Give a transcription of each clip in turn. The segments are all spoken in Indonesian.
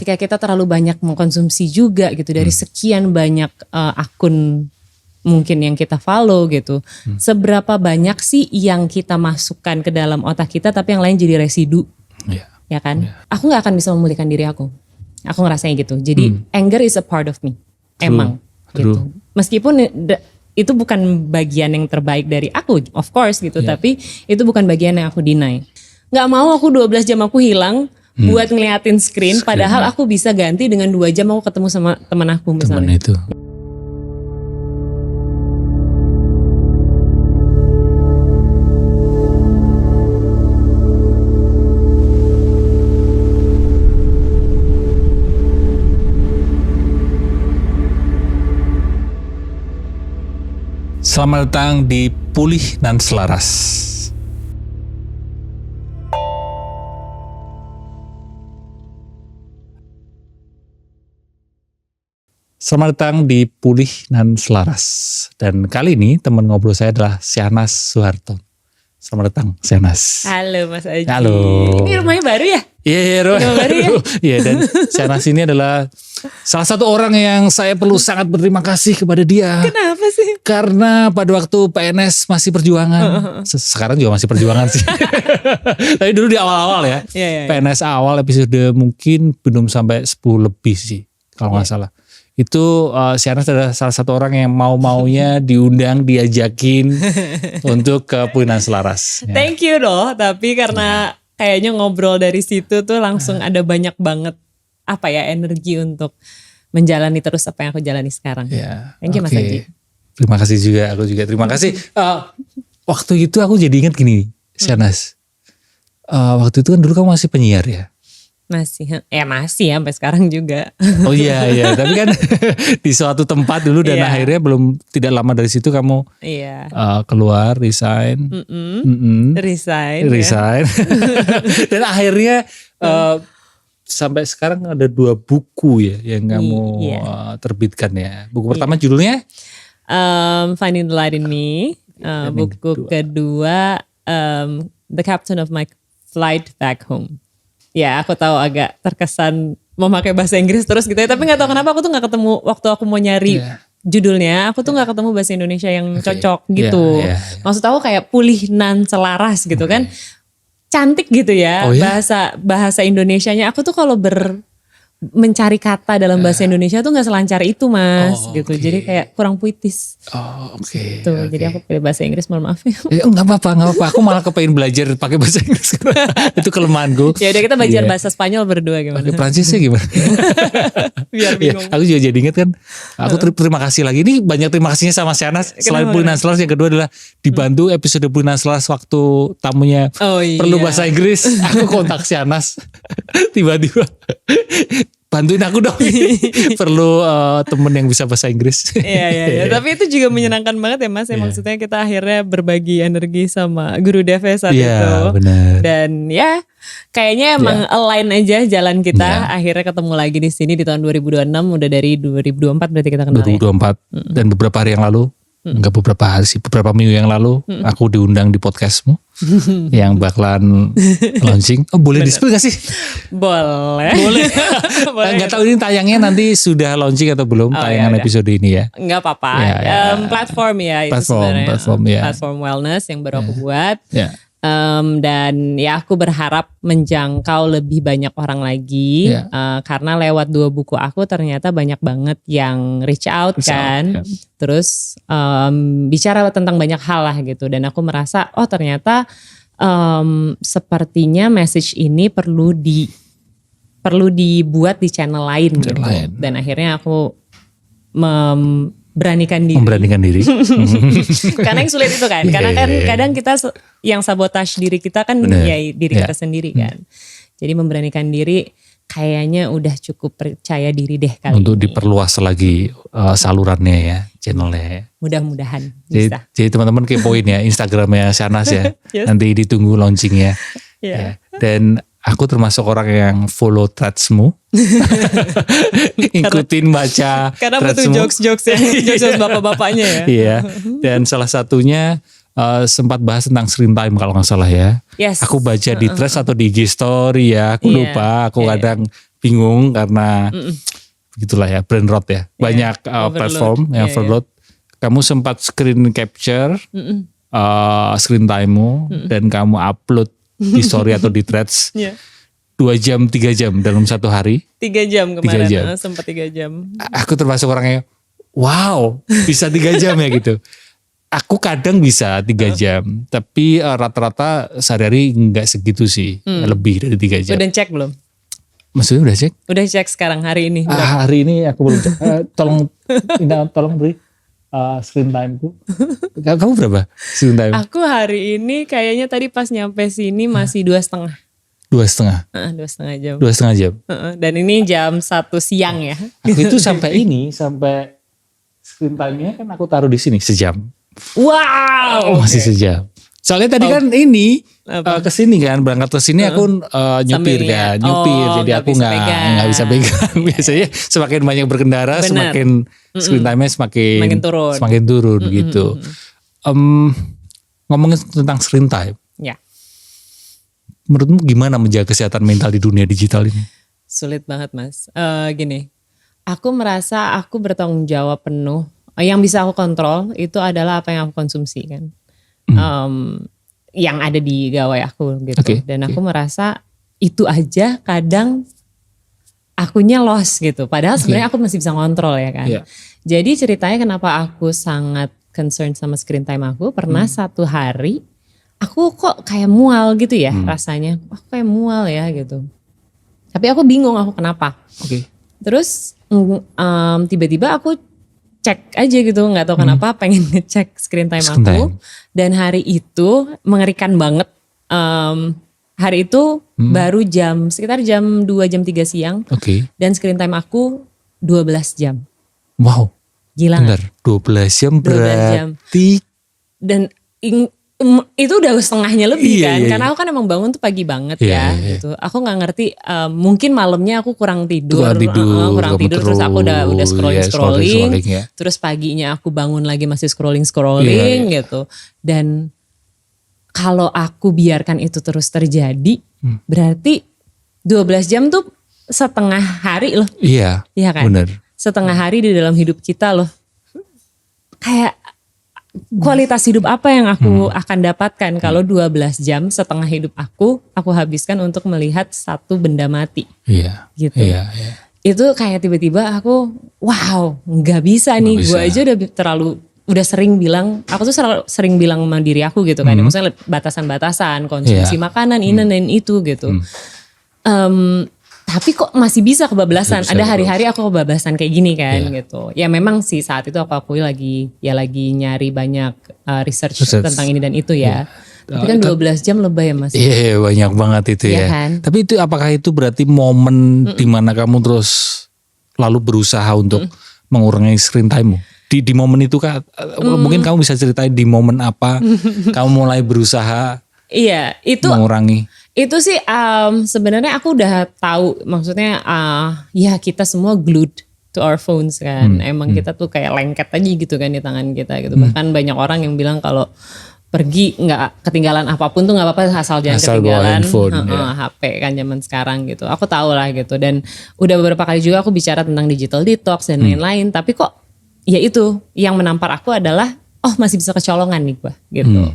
ketika kita terlalu banyak mengkonsumsi juga gitu dari sekian banyak akun mungkin yang kita follow gitu. Seberapa banyak sih yang kita masukkan ke dalam otak kita tapi yang lain jadi residu. Ya kan? Aku gak akan bisa memulihkan diri aku. Aku ngerasanya gitu. Jadi anger is a part of me. Emang gitu. Meskipun itu bukan bagian yang terbaik dari aku, of course gitu. Tapi itu bukan bagian yang aku deny. Gak mau aku 12 jam aku hilang buat ngeliatin screen. Padahal aku bisa ganti dengan 2 jam aku ketemu sama teman aku misalnya. Teman itu. Selamat datang di Pulih dan Selaras. Selamat datang di Pulih dan Selaras. Dan kali ini teman ngobrol saya adalah Syahnas Soeharto. Selamat datang Syahnas. Halo Mas Aji. Halo. Ini rumahnya baru ya? Iya, rumah baru ya? Iya, dan Syahnas ini adalah salah satu orang yang saya perlu sangat berterima kasih kepada dia. Kenapa sih? Karena pada waktu PNS masih perjuangan. Sekarang juga masih perjuangan sih. Tapi dulu di awal-awal ya. PNS awal episode mungkin belum sampai 10 lebih sih. Kalau gak salah. Itu Syahnas adalah salah satu orang yang mau-maunya diundang, diajakin untuk ke Pulih dan Selaras. Ya. Thank you loh. Tapi karena kayaknya ngobrol dari situ tuh langsung ada banyak banget energi untuk menjalani terus apa yang aku jalani sekarang. Ya, thank you Mas Aji. Terima kasih juga, aku juga terima kasih. Waktu itu aku jadi ingat gini, Syahnas. Waktu itu kan dulu kamu masih penyiar ya? Masih sampai sekarang juga. Oh iya, tapi kan di suatu tempat dulu dan akhirnya tidak lama dari situ kamu keluar, resign. Resign. Ya. Dan akhirnya sampai sekarang ada 2 buku ya yang kamu terbitkan ya. Buku pertama judulnya Finding the Light in Me. Buku kedua The Captain of My Flight Back Home. Ya aku tahu agak terkesan memakai bahasa Inggris terus gitu ya. Tapi gak tahu kenapa aku tuh gak ketemu waktu aku mau nyari judulnya. Aku tuh gak ketemu bahasa Indonesia yang cocok gitu. Maksud aku kayak pulih nan selaras gitu kan. Cantik gitu ya bahasa Indonesianya. Aku tuh kalau mencari kata dalam bahasa Indonesia tuh gak selancar itu Mas gitu. Jadi kayak kurang puitis. Gitu. Jadi aku pilih bahasa Inggris, mohon maaf ya. Gak apa-apa. Aku malah kepengen belajar pakai bahasa Inggris. Itu kelemahanku. Ya udah kita belajar bahasa Spanyol berdua gimana? Prancisnya gimana? Biar bingung. Aku juga jadi ingat kan. Aku terima kasih lagi. Ini banyak terima kasihnya sama Syahnas. Selain Pulih dan Selaras, yang kedua adalah dibantu episode Pulih dan Selaras waktu tamunya perlu bahasa Inggris. Aku kontak Syahnas. Tiba-tiba bantuin aku dong. Perlu temen yang bisa bahasa Inggris. Iya. Tapi itu juga menyenangkan banget ya Mas. Maksudnya kita akhirnya berbagi energi sama Guru Dev saat itu. Bener. Dan kayaknya emang align aja jalan kita. Akhirnya ketemu lagi di sini di tahun 2026. Udah dari 2024 berarti kita kenal 2024. Dan beberapa hari yang lalu, enggak beberapa hari sih, beberapa minggu yang lalu aku diundang di podcastmu yang bakalan launching. Boleh di-spill gak sih? Boleh. Gak tahu ini tayangnya nanti sudah launching atau belum tayangan episode ini ya. Gak apa-apa. Platform itu sebenarnya. Platform wellness yang baru aku buat. Dan aku berharap menjangkau lebih banyak orang lagi karena lewat 2 buku aku ternyata banyak banget yang reach out kan. Terus bicara tentang banyak hal lah gitu. Dan aku merasa ternyata sepertinya message ini perlu dibuat di channel lain gitu. Dan akhirnya aku memberanikan diri. Karena yang sulit itu kan. Karena kan kadang kita yang sabotage diri kita kan diri kita sendiri kan. Jadi memberanikan diri kayaknya udah cukup percaya diri deh kali untuk ini. Diperluas lagi salurannya ya, channelnya. Mudah-mudahan bisa. Jadi teman-teman kepoin ya Instagramnya Syahnas ya. Nanti ditunggu launchingnya. Dan aku termasuk orang yang follow threadsmu. Ikutin baca karena butuh jokes-jokes jokes bapak-bapaknya ya. Iya. Dan salah satunya sempat bahas tentang screen time kalau gak salah ya. Aku baca di threads atau di IG story ya. Aku lupa. Aku kadang bingung karena begitulah ya, brain rot ya. Banyak platform yang overload. Kamu sempat screen capture screen time-mu dan kamu upload di story atau di threads 2 jam, 3 jam dalam satu hari. 3 jam kemarin, sempat 3 jam. Aku termasuk orangnya, wow, bisa 3 jam ya gitu. Aku kadang bisa 3 jam, tapi rata-rata sehari-hari enggak segitu sih, lebih dari 3 jam. Udah cek belum? Maksudnya udah cek? Udah cek sekarang hari ini. Hari ini aku belum cek. Tolong beri screen time-ku. Kamu berapa screen time? Aku hari ini kayaknya tadi pas nyampe sini masih 2,5. 2,5? 2,5 jam. 2,5 jam? Dan ini jam 1 siang ya. Aku itu sampai screen time-nya kan aku taruh di sini sejam. Wow. Masih sejam. Soalnya tadi kan ini kesini kan, berangkat kesini aku nyupir kan, jadi aku nggak bisa pegang. Biasanya semakin banyak berkendara, semakin screen time-nya semakin turun gitu. Ngomongin tentang screen time, menurutmu gimana menjaga kesehatan mental di dunia digital ini? Sulit banget Mas. Gini, aku merasa aku bertanggung jawab penuh. Yang bisa aku kontrol itu adalah apa yang aku konsumsi kan. Yang ada di gawai aku gitu. Dan aku merasa itu aja kadang akunya lost gitu. Padahal sebenarnya aku masih bisa kontrol ya kan. Jadi ceritanya kenapa aku sangat concern sama screen time aku. Pernah satu hari aku kok kayak mual gitu ya rasanya. Aku kayak mual ya gitu. Tapi aku bingung aku kenapa. Terus tiba-tiba aku cek aja gitu, nggak tahu kenapa pengen ngecek screen time aku. Dan hari itu mengerikan banget. Hari itu baru sekitar jam 2 jam 3 siang. Dan screen time aku 12 jam. Wow. Gila. Bener, 12 jam berarti. Dan itu udah setengahnya lebih kan. Karena aku kan emang bangun tuh pagi banget gitu. Aku gak ngerti, mungkin malamnya aku kurang tidur terus aku udah scrolling. Terus paginya aku bangun lagi masih scrolling gitu. Dan kalau aku biarkan itu terus terjadi, berarti 12 jam tuh setengah hari loh. Iya kan? Bener. Setengah hari di dalam hidup kita loh. Kayak kualitas hidup apa yang aku akan dapatkan kalau 12 jam setengah hidup aku habiskan untuk melihat satu benda mati. Gitu. Itu kayak tiba-tiba aku wow, nggak bisa nih. Gue aja udah sering bilang, aku tuh sering bilang sama diri aku gitu kan. Maksudnya batasan-batasan konsumsi makanan ini dan itu gitu. Tapi kok masih bisa kebablasan. Ada hari-hari aku kebablasan kayak gini kan gitu. Ya memang sih saat itu aku akui lagi nyari banyak research tentang ini dan itu ya. Tapi kan 12 jam lebih ya Mas. Iya banyak banget itu ya. Kan? Tapi itu apakah itu berarti momen dimana kamu terus lalu berusaha untuk mengurangi screen time-mu? Di momen itu kah? Mungkin kamu bisa ceritain di momen apa kamu mulai berusaha mengurangi? Itu sih sebenarnya aku udah tahu, maksudnya ya kita semua glued to our phones kan. Emang kita tuh kayak lengket aja gitu kan di tangan kita gitu. Bahkan banyak orang yang bilang kalau pergi nggak ketinggalan apapun tuh nggak apa-apa asal jangan ketinggalan HP kan zaman sekarang gitu. Aku tahu lah gitu. Dan udah beberapa kali juga aku bicara tentang digital detox dan lain-lain. Tapi kok ya itu yang menampar aku adalah masih bisa kecolongan nih gue gitu.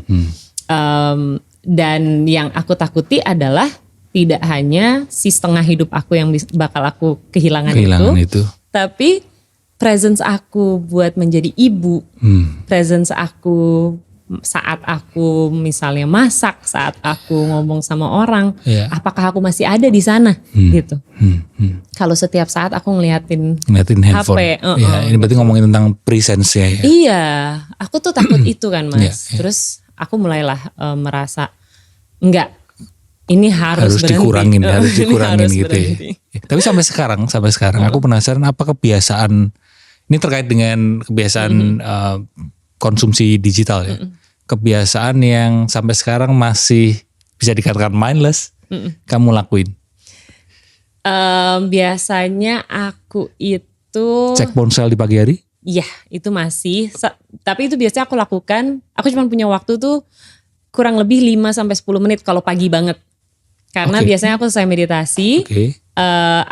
Dan yang aku takuti adalah tidak hanya si setengah hidup aku yang bakal aku kehilangan itu. Tapi presence aku buat menjadi ibu, presence aku saat aku misalnya masak, saat aku ngomong sama orang, apakah aku masih ada di sana gitu. Kalau setiap saat aku ngeliatin handphone. HP. Ini berarti ngomongin tentang presence ya. Iya, aku tuh takut itu kan Mas. Terus aku mulailah merasa enggak, ini harus dikurangin gitu ya. Tapi sampai sekarang aku penasaran apa kebiasaan ini terkait dengan kebiasaan konsumsi digital ya. Kebiasaan yang sampai sekarang masih bisa dikatakan mindless kamu lakuin. Biasanya aku itu cek ponsel di pagi hari? Iya, itu masih. Tapi itu biasanya aku lakukan. Aku cuma punya waktu tuh kurang lebih 5-10 menit kalau pagi banget. Karena biasanya aku selesai meditasi.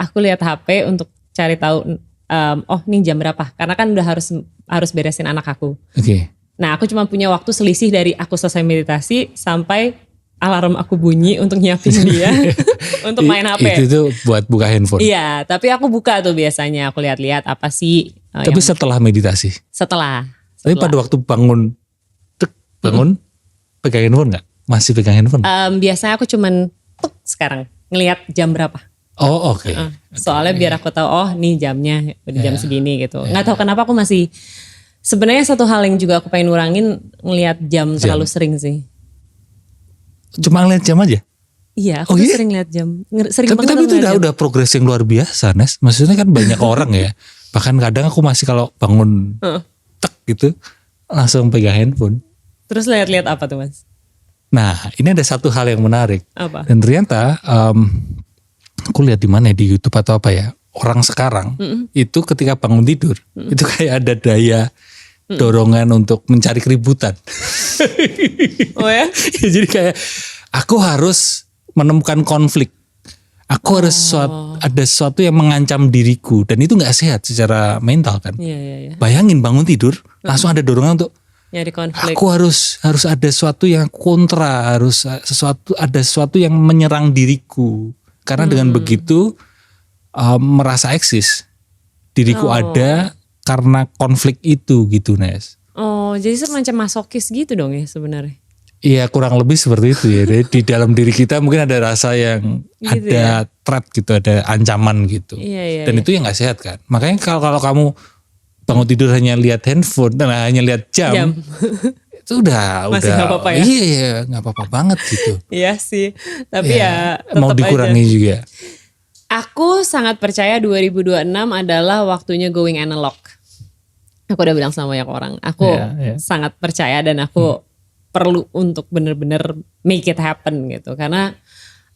aku lihat HP untuk cari tahu oh nih jam berapa. Karena kan udah harus beresin anak aku. Oke. Nah aku cuma punya waktu selisih dari aku selesai meditasi sampai alarm aku bunyi untuk nyiapin dia untuk main HP. Itu tuh buat buka handphone. Iya, tapi aku buka tuh biasanya, aku lihat-lihat apa sih. Tapi setelah meditasi. Setelah. Tapi pada waktu bangun pegang handphone nggak? Masih pegang handphone? Biasanya aku cuman sekarang ngelihat jam berapa. Oh oke. Soalnya biar aku tahu oh nih jamnya udah jam segini gitu. Nggak tahu kenapa aku masih. Sebenarnya satu hal yang juga aku pengen ngurangin ngelihat jam terlalu sering sih. Cuma ngeliat jam aja? Iya, aku tuh sering lihat jam. Sering tapi itu udah progres yang luar biasa, Nes. Maksudnya kan banyak orang ya. Bahkan kadang aku masih kalau bangun tek gitu langsung pegang handphone. Terus lihat-lihat apa tuh, Mas? Nah, ini ada satu hal yang menarik. Apa? Dan ternyata aku lihat di mana di YouTube atau apa ya. Orang sekarang itu ketika bangun tidur itu kayak ada daya dorongan untuk mencari keributan. Oh ya? Jadi kayak aku harus menemukan konflik. Aku harus ada sesuatu yang mengancam diriku dan itu nggak sehat secara mental kan. Iya. Bayangin bangun tidur langsung ada dorongan untuk nyari konflik. Aku harus ada sesuatu yang kontra, ada sesuatu yang menyerang diriku. Karena dengan begitu merasa eksis. Diriku ada karena konflik itu gitu, Nes. Oh, jadi semacam masokis gitu dong ya sebenarnya. Iya, kurang lebih seperti itu ya. Jadi di dalam diri kita mungkin ada rasa yang gitu ada threat gitu, ada ancaman gitu. Iya, dan itu yang nggak sehat kan. Makanya kalau kamu bangun tidur hanya lihat handphone dan hanya lihat jam. Itu udah gak apa-apa ya? Iya, nggak apa-apa banget gitu. Iya sih. Tapi ya mau dikurangi aja. Juga. Aku sangat percaya 2026 adalah waktunya going analog. Aku udah bilang sama banyak orang. Aku sangat percaya dan aku perlu untuk bener-bener make it happen gitu. Karena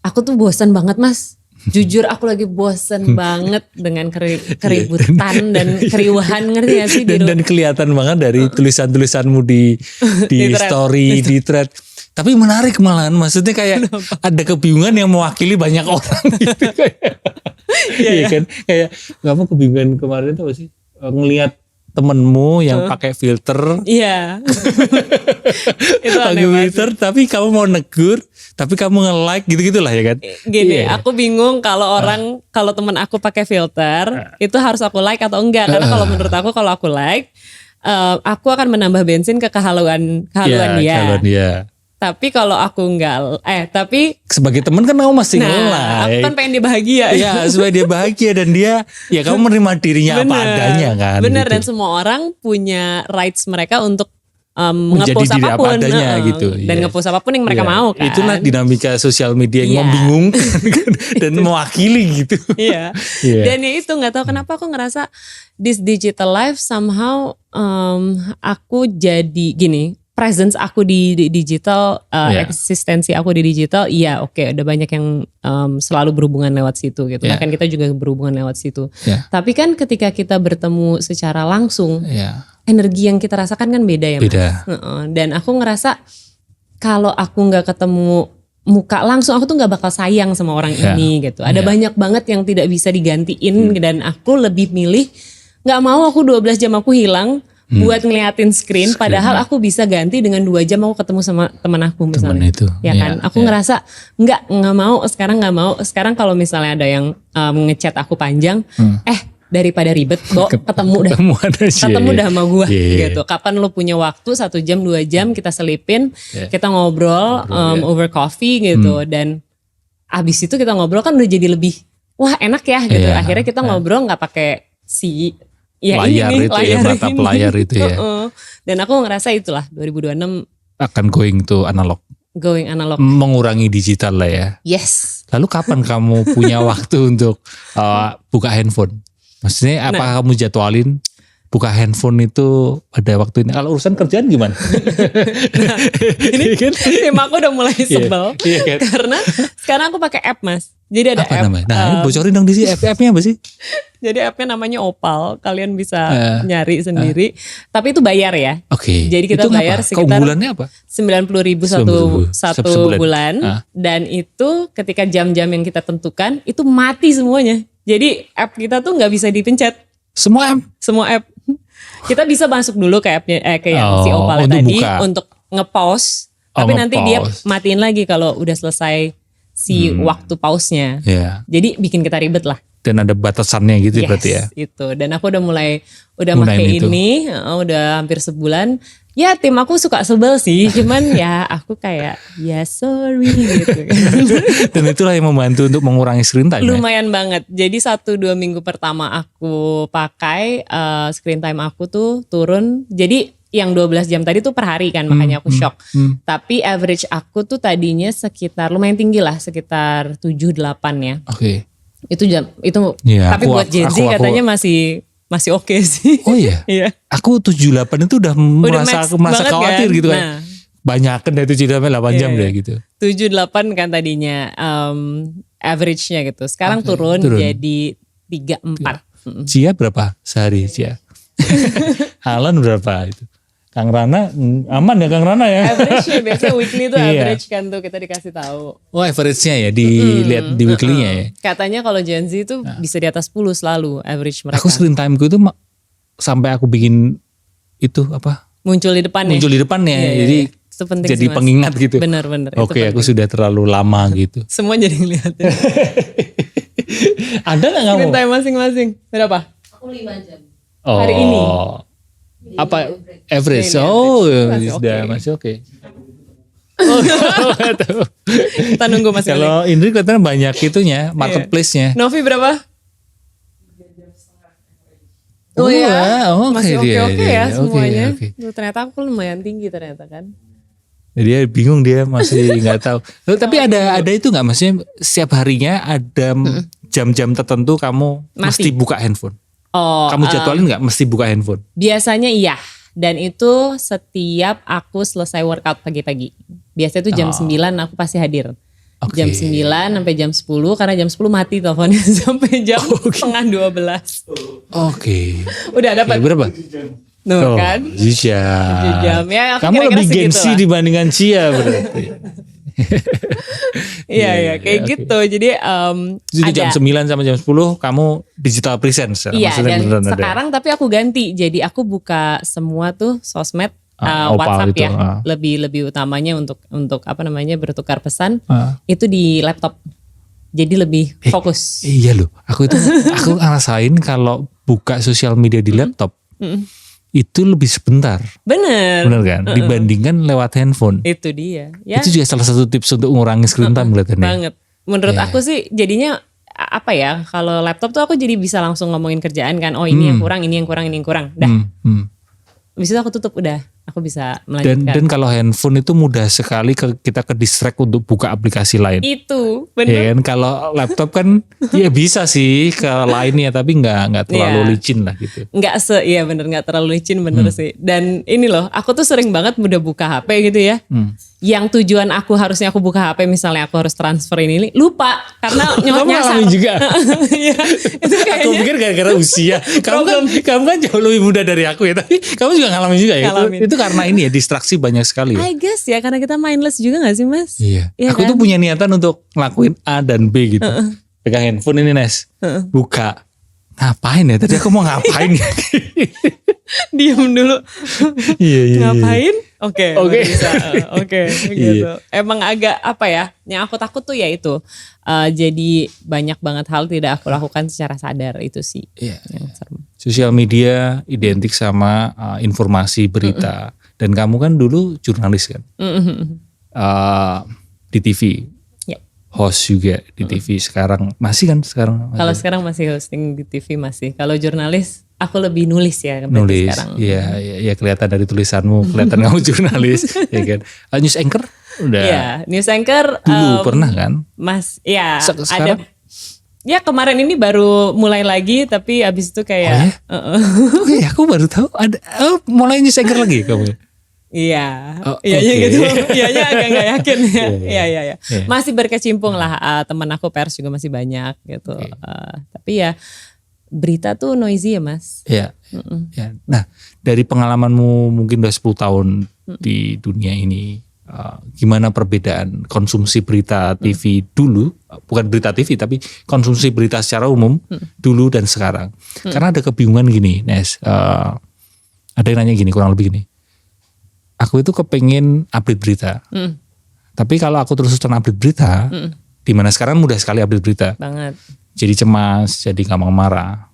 aku tuh bosan banget, Mas. Jujur aku lagi bosan banget dengan keributan dan keriuhan, ngerti gak sih? Dan kelihatan banget dari tulisan-tulisanmu di story, di thread. Tapi menarik malahan, maksudnya kayak ada kebingungan yang mewakili banyak orang gitu. Iya kan? Kayak kamu kebingungan kemarin tuh apa sih? Ngelihat temenmu yang pakai filter. Iya. Itu pakai filter tapi kamu mau negur, tapi kamu nge-like gitu-gitulah ya kan. Gini, aku bingung kalau kalau temen aku pakai filter, itu harus aku like atau enggak. Karena kalau menurut aku kalau aku like, aku akan menambah bensin ke kehaluan dia. Tapi kalau aku enggak, tapi sebagai teman kan kamu masih nge-like. Aku kan pengen dia bahagia. Iya, supaya dia bahagia dan dia, ya kamu menerima dirinya apa adanya kan. Bener, gitu. dan semua orang punya rights mereka untuk nge-post apapun. Gitu. Dan nge-post apapun yang mereka mau kan. Itulah dinamika sosial media yang membingungkan dan mewakili gitu. Iya. Dan ya itu gak tahu kenapa aku ngerasa this digital life somehow aku jadi gini. Presence aku di digital, eksistensi aku di digital, iya oke, ada banyak yang selalu berhubungan lewat situ gitu. Bahkan kita juga berhubungan lewat situ. Tapi kan ketika kita bertemu secara langsung, energi yang kita rasakan kan beda ya, Mas. Dan aku ngerasa kalau aku nggak ketemu muka langsung, aku tuh nggak bakal sayang sama orang ini gitu. Ada banyak banget yang tidak bisa digantiin dan aku lebih milih nggak mau aku 12 jam aku hilang. Buat ngeliatin screen, padahal aku bisa ganti dengan 2 jam aku ketemu sama teman aku misalnya. Itu. Ya kan, aku ngerasa nggak mau, sekarang kalau misalnya ada yang ngechat aku panjang, daripada ribet, ketemu dah sama gue gitu. Kapan lu punya waktu 1 jam 2 jam kita selipin, kita ngobrol over coffee gitu, dan abis itu kita ngobrol kan udah jadi lebih wah enak ya gitu. Akhirnya kita ngobrol nggak pakai layar layar itu ya. Dan aku ngerasa itulah 2026 akan going analog. Mengurangi digital lah ya. Yes. Lalu kapan kamu punya waktu untuk buka handphone? Maksudnya apa kamu jadwalin? buka handphone itu pada waktu ini? Kalau urusan kerjaan gimana? Ini tim aku udah mulai sebel kan? Karena sekarang aku pakai app Mas. Jadi ada apa app. Namanya? Nah, bocorin dong di sini app-nya apa sih? Jadi appnya namanya Opal. Kalian bisa nyari sendiri. Tapi itu bayar ya. Oke. Jadi kita itu bayar sekitar bulannya apa? 90.000 satu bulan. Dan itu ketika jam-jam yang kita tentukan itu mati semuanya. Jadi app kita tuh nggak bisa dipencet. Semua app. Kita bisa masuk dulu ke appnya, ke yang si Opal tadi untuk nge-pause. Tapi nanti dia matiin lagi kalau udah selesai si waktu pause-nya. Yeah. Jadi bikin kita ribet lah. Dan ada batasannya gitu berarti ya. Itu. Dan aku udah mulai pakai ini, udah hampir sebulan. Ya tim aku suka sebel sih, cuman ya aku kayak ya sorry gitu kan. Dan itulah yang membantu untuk mengurangi screen time. Lumayan banget. Jadi 1-2 minggu pertama aku pakai screen time aku tuh turun. Jadi yang 12 jam tadi tuh per hari kan, makanya aku shock. Tapi average aku tuh tadinya sekitar lumayan tinggi lah, sekitar 7-8 ya. Oke. Itu jam itu ya, tapi buat Gen Z katanya masih oke sih. Oh iya. Iya. Aku 7-8 itu udah merasa khawatir kan? Gitu kan. Nah, banyakan dari 7-8 jam deh gitu. 7-8 kan tadinya average-nya gitu. Sekarang turun jadi 3-4. Cia berapa sehari Cia? Alan berapa itu? Kang Rana aman ya Kang Rana ya? Average-nya biasanya weekly tuh average kan tuh kita dikasih tahu. Oh average-nya ya dilihat di weekly-nya ya? Katanya kalau Gen Z itu bisa di atas 10 selalu average mereka. Aku screen time-ku itu sampai aku bikin itu apa? Muncul di depannya. Jadi itu penting jadi sih, pengingat gitu. Bener. Oke, aku sudah terlalu lama gitu. Semua jadi ngeliatin. Ada gak kamu? Screen time masing-masing. Berapa? Aku 5 jam. Oh. Hari ini. Apa average? Masih oke. Kita nunggu Mas. Kalau Indri kelihatan banyak itunya, marketplace-nya. Novi berapa? 3 jam setengah. Oh ya, masih oke ya semuanya. Okay. Ternyata aku lumayan tinggi ternyata kan. Dia bingung, dia masih nggak tahu. Tapi ada itu nggak, maksudnya setiap harinya ada jam-jam tertentu kamu mesti buka handphone. Oh, kamu jadwalin nggak mesti buka handphone? Biasanya iya. Dan itu setiap aku selesai workout pagi-pagi. Biasanya itu jam 9 aku pasti hadir. Jam 9 sampai jam 10 karena jam 10 mati teleponnya sampai jam setengah 12. Oke. Udah dapat. Berapa? Kan? 7 jam. Ya, kamu lebih gengsi dibandingkan Cia berarti. Iya kayak gitu. Jadi jam 9 sampai jam 10 kamu digital presence. Iya, dan sekarang tapi aku ganti. Jadi aku buka semua tuh sosmed, WhatsApp ya. Lebih utamanya untuk apa namanya bertukar pesan itu di laptop. Jadi lebih fokus. Iya loh. Aku ngerasain kalau buka sosial media di laptop itu lebih sebentar. Bener kan? Dibandingkan lewat handphone. Itu dia. Ya. Itu juga salah satu tips untuk mengurangi screen time kelihatannya. Banget. Menurut aku sih jadinya apa ya? Kalau laptop tuh aku jadi bisa langsung ngomongin kerjaan kan. Oh ini yang kurang, ini yang kurang. Dah. Habis itu aku tutup udah. Aku bisa melanjutkan. Dan kalau handphone itu mudah sekali kita ke distract untuk buka aplikasi lain. Itu benar. Ya kan, kalau laptop kan ya bisa sih ke lainnya tapi nggak terlalu licin lah gitu. Nggak terlalu licin bener sih. Dan ini loh, aku tuh sering banget udah buka HP gitu ya. Yang tujuan harusnya aku buka HP misalnya aku harus transfer ini lupa karena nyasar. Kamu juga. Ya, itu kayaknya. Aku pikir gara-gara usia. Kamu kan jauh lebih muda dari aku ya, tapi kamu juga ngalamin juga ya. Itu karena ini ya distraksi banyak sekali ya. I guess ya karena kita mindless juga gak sih Mas? Iya. Aku tuh punya niatan untuk ngelakuin A dan B gitu. Pegang handphone ini Nes. Buka. Ngapain ya? Tadi aku mau ngapain ya? Diam dulu. Iya. Ngapain? Oke. Gitu. Emang agak apa ya? Yang aku takut tuh ya itu. Jadi banyak banget hal tidak aku lakukan secara sadar itu sih. Iya. Sosial media identik sama informasi berita. Dan kamu kan dulu jurnalis kan? Di TV. Host juga di TV sekarang masih kan sekarang? Kalau sekarang masih hosting di TV masih. Kalau jurnalis aku lebih nulis ya. Nulis, sekarang. Iya kelihatan dari tulisanmu, kelihatan kamu jurnalis, ya kan? News anchor udah. Iya, news anchor. Dulu pernah kan? Mas, ya sekarang? ada. Ya kemarin ini baru mulai lagi, tapi abis itu kayak. Oke, aku baru tahu ada mulai nyeseger lagi kamu. Iya, iya gitu. Iya agak nggak yakin ya. Iya. Masih berkecimpung lah, teman aku pers juga masih banyak gitu. Tapi ya berita tuh noisy ya Mas. Iya. Ya. Nah dari pengalamanmu mungkin udah 10 tahun di dunia ini. Gimana perbedaan konsumsi berita TV dulu, bukan berita TV tapi konsumsi berita secara umum dulu dan sekarang. Karena ada kebingungan gini, Nes, ada yang nanya gini, kurang lebih gini, aku itu kepengen update berita, tapi kalau aku terus-terusan update berita, dimana sekarang mudah sekali update berita, banget. Jadi cemas, jadi gampang marah,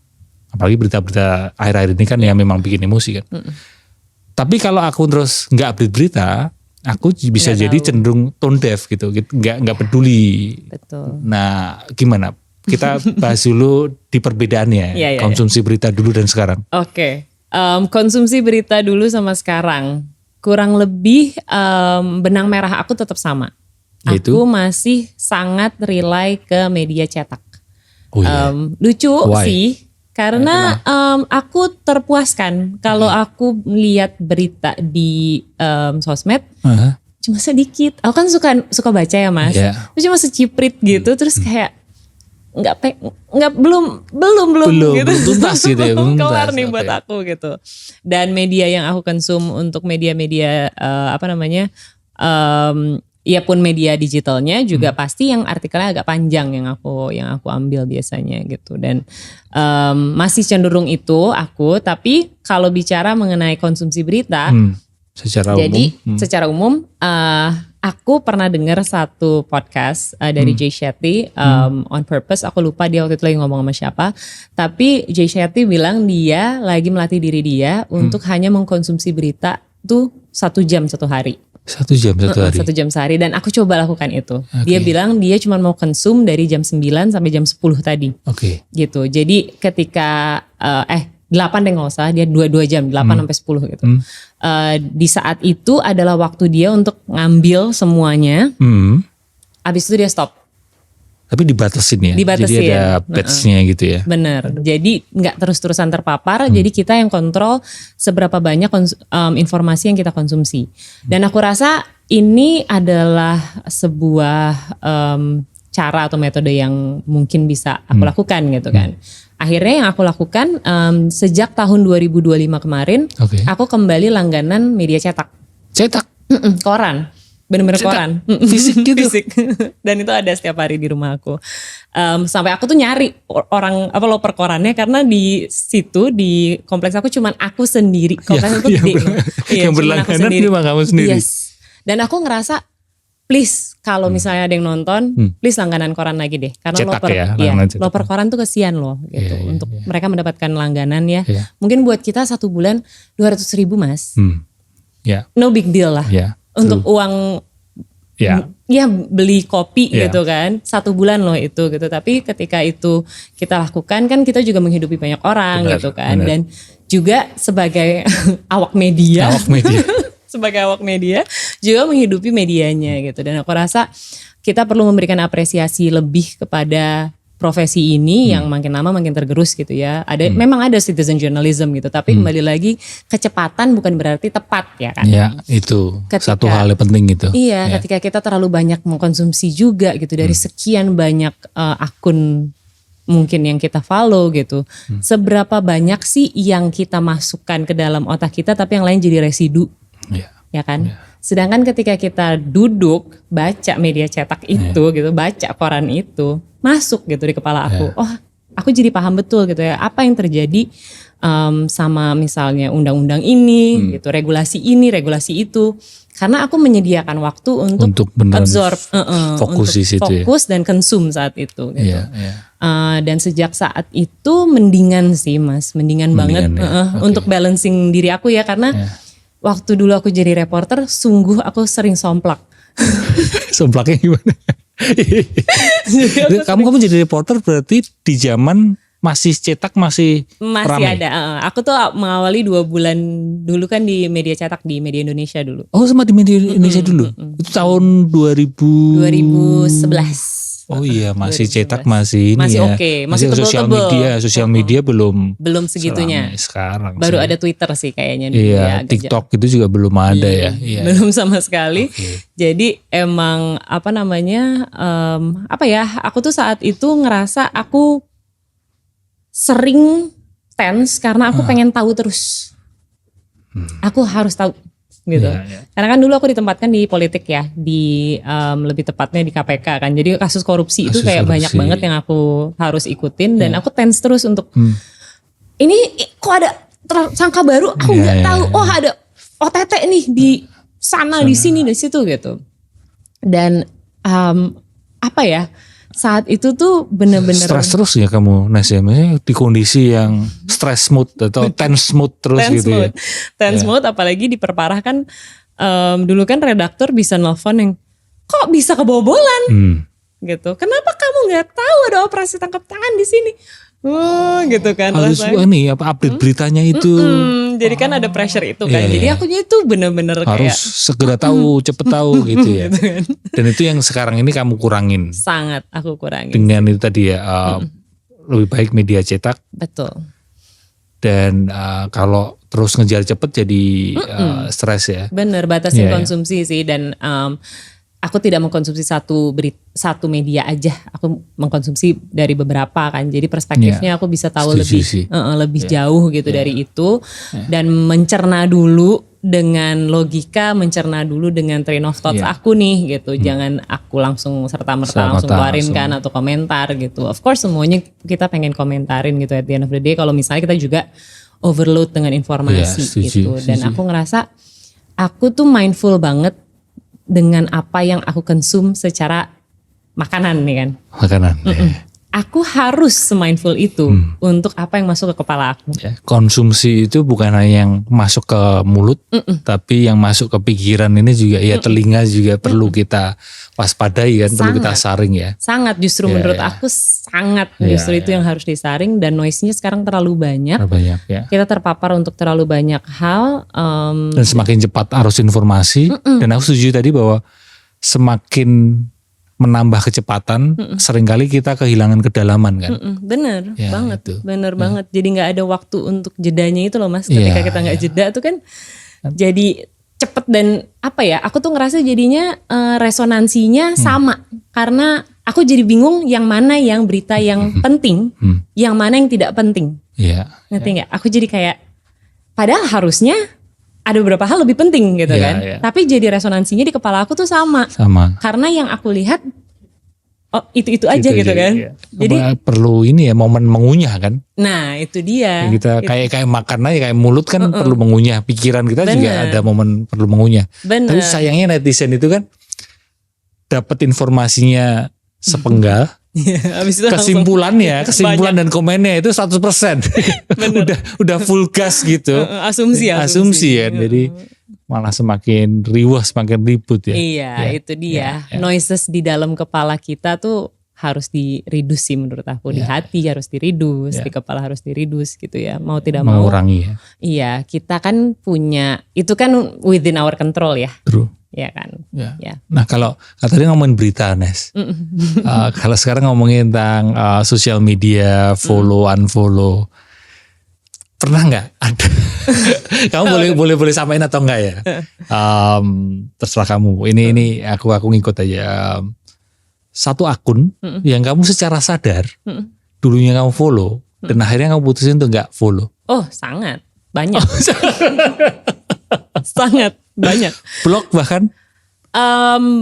apalagi berita-berita akhir-akhir ini kan ya memang bikin emosi kan. Tapi kalau aku terus nggak update berita, aku bisa jadi cenderung tone deaf gitu, nggak peduli. Betul. Nah, gimana? Kita bahas dulu di perbedaannya, konsumsi berita dulu dan sekarang. Oke. Konsumsi berita dulu sama sekarang, kurang lebih benang merah aku tetap sama. Yaitu? Aku masih sangat rely ke media cetak. Lucu sih. Karena aku terpuaskan kalau aku melihat berita di sosmed cuma sedikit. Aku kan suka baca ya Mas. Cuma seciprit gitu, terus kayak belum gitu. Belum tuntas gitu ya. Belum kelar nih buat aku gitu. Dan media yang aku konsum untuk media-media ya pun media digitalnya juga pasti yang artikelnya agak panjang yang aku ambil biasanya gitu. Dan masih cenderung itu aku, tapi kalau bicara mengenai konsumsi berita secara umum aku pernah dengar satu podcast dari Jay Shetty on purpose. Aku lupa dia waktu itu lagi ngomong sama siapa, tapi Jay Shetty bilang dia lagi melatih diri dia untuk hanya mengkonsumsi berita tuh 1 jam 1 hari. 1 jam 1 hari. 1 jam sehari, dan aku coba lakukan itu. Dia bilang dia cuma mau konsum dari jam 9 sampai jam 10 tadi. Gitu. Jadi ketika 8 deh nggak usah, dia 2 jam 8 sampai 10 gitu. Di saat itu adalah waktu dia untuk ngambil semuanya. Abis itu dia stop. Tapi dibatasin ya. Jadi ada batch-nya gitu ya. Bener. Jadi nggak terus-terusan terpapar. Jadi kita yang kontrol seberapa banyak informasi yang kita konsumsi. Dan aku rasa ini adalah sebuah cara atau metode yang mungkin bisa aku lakukan gitu kan. Akhirnya yang aku lakukan sejak tahun 2025 kemarin, aku kembali langganan media cetak. Cetak? Koran. Bener-bener koran. Fisik gitu? Fisik. Dan itu ada setiap hari di rumah aku. Sampai aku tuh nyari orang loper korannya, karena di situ di kompleks aku cuman aku sendiri. Kompleks itu gede. Yang berlangganan cuma kamu sendiri. Yes. Dan aku ngerasa please kalau misalnya ada yang nonton, please langganan koran lagi deh. Karena cetak loper koran tuh kesian loh gitu. Untuk mereka mendapatkan langganan ya. Mungkin buat kita 1 bulan 200.000 Mas. No big deal lah. Untuk uang beli kopi gitu kan, 1 bulan loh itu gitu. Tapi ketika itu kita lakukan kan kita juga menghidupi banyak orang gitu kan. Dan juga sebagai awak media sebagai awak media juga menghidupi medianya gitu. Dan aku rasa kita perlu memberikan apresiasi lebih kepada profesi ini yang makin lama makin tergerus gitu ya. Memang ada citizen journalism gitu, tapi kembali lagi kecepatan bukan berarti tepat ya kan. Ya, itu satu hal yang penting gitu. Iya, ketika kita terlalu banyak mengkonsumsi juga gitu dari sekian banyak akun mungkin yang kita follow gitu. Seberapa banyak sih yang kita masukkan ke dalam otak kita tapi yang lain jadi residu. Ya kan? Sedangkan ketika kita duduk baca media cetak itu gitu, baca koran itu, masuk gitu di kepala aku. Oh, aku jadi paham betul gitu ya apa yang terjadi sama misalnya undang-undang ini gitu, regulasi ini, regulasi itu. Karena aku menyediakan waktu untuk absorb, fokus di situ, fokus dan konsum saat itu gitu. Dan sejak saat itu mendingan sih Mas, mendingan banget untuk balancing diri aku ya, karena waktu dulu aku jadi reporter, sungguh aku sering somplak. Somplaknya gimana? Kamu jadi reporter berarti di zaman masih cetak masih ramai? Ada. Aku tuh mengawali 2 bulan dulu kan di media cetak, di Media Indonesia dulu. Oh, sama di Media Indonesia dulu? Itu tahun 2011. Oh iya, masih cetak, masih ini masih ya. oke, masih sosial media belum segitunya. Sekarang baru sih. ada Twitter sih kayaknya. Iya, TikTok itu juga belum ada ya. Iya. Belum sama sekali. Okay. Jadi emang apa namanya? Aku tuh saat itu ngerasa aku sering tense karena aku pengen tahu terus. Aku harus tahu. Gitu. Karena kan dulu aku ditempatkan di politik ya, di lebih tepatnya di KPK kan. Jadi kasus korupsi itu kayak banyak banget yang aku harus ikutin dan aku tense terus untuk ini kok ada tersangka baru, aku nggak tahu. Oh ada OTT nih di sana, di sini, di situ gitu. Dan saat itu tuh bener-bener stres terus ya kamu Nes ya, di kondisi yang stress mood atau tense mood terus tense gitu mood. Ya. Tense mood apalagi diperparahkan dulu kan redaktur bisa nelfon yang kok bisa kebobolan gitu. Kenapa kamu nggak tahu ada operasi tangkap tangan di sini? Gitu kan. Harus update beritanya itu. Jadi kan ada pressure itu kan. Jadi akunya itu bener-bener harus segera tahu, cepet tahu gitu ya. Gitu kan. Dan itu yang sekarang ini kamu kurangin. Sangat aku kurangin. Dengan itu tadi ya, lebih baik media cetak. Betul. Dan kalau terus ngejar cepet jadi stres ya. Bener, batasin konsumsi sih. Dan aku tidak mengkonsumsi satu media aja, aku mengkonsumsi dari beberapa kan. Jadi perspektifnya aku bisa tahu lebih jauh gitu dari itu dan mencerna dulu dengan logika, mencerna dulu dengan train of thoughts aku nih gitu. Jangan aku langsung serta-merta langsung keluarin kan atau komentar gitu. Of course semuanya kita pengen komentarin gitu at the end of the day. Kalau misalnya kita juga overload dengan informasi gitu. Dan aku ngerasa aku tuh mindful banget dengan apa yang aku konsum secara makanan nih kan. Makanan. Aku harus semindful itu untuk apa yang masuk ke kepala aku. Konsumsi itu bukan hanya yang masuk ke mulut, tapi yang masuk ke pikiran ini juga ya telinga juga perlu kita waspadai kan, perlu kita saring ya. Sangat justru menurut aku sangat justru itu yang harus disaring dan noise-nya sekarang terlalu banyak. Kita terpapar untuk terlalu banyak hal. Dan semakin cepat arus informasi dan aku setuju tadi bahwa semakin menambah kecepatan, seringkali kita kehilangan kedalaman kan. Bener banget, bener banget. Jadi nggak ada waktu untuk jedanya itu loh mas. Ketika kita nggak jeda tuh kan, jadi cepet dan aku tuh ngerasa jadinya resonansinya sama. Karena aku jadi bingung yang mana yang berita yang penting, yang mana yang tidak penting. Ngerti nggak? Aku jadi kayak, padahal harusnya ada beberapa hal lebih penting gitu kan. Tapi jadi resonansinya di kepala aku tuh sama. Karena yang aku lihat itu aja gitu kan. Jadi perlu ini ya momen mengunyah kan. Nah, itu dia. Kita kayak makan aja kayak mulut kan perlu mengunyah. Pikiran kita juga ada momen perlu mengunyah. Tapi sayangnya netizen itu kan dapat informasinya sepenggal. Kesimpulan dan komennya itu 100%. udah full gas gitu. Asumsi ya. Jadi malah semakin riwah, semakin ribut ya. Iya, itu dia. Noises di dalam kepala kita tuh harus di-reduce sih menurut aku. Di hati harus di-reduce, di kepala harus di-reduce gitu ya. Mau tidak mau. Mengurangi ya. Iya, kita kan punya, itu kan within our control ya. True. Ya kan. Nah kalau tadi ngomongin berita Nes, kalau sekarang ngomongin tentang sosial media, follow unfollow, pernah nggak ada? Kamu boleh samain atau enggak ya? Terserah kamu. Ini aku ngikut aja. Satu akun yang kamu secara sadar dulunya kamu follow dan akhirnya kamu putusin untuk nggak follow. Oh sangat banyak. Sangat banyak. Blog bahkan?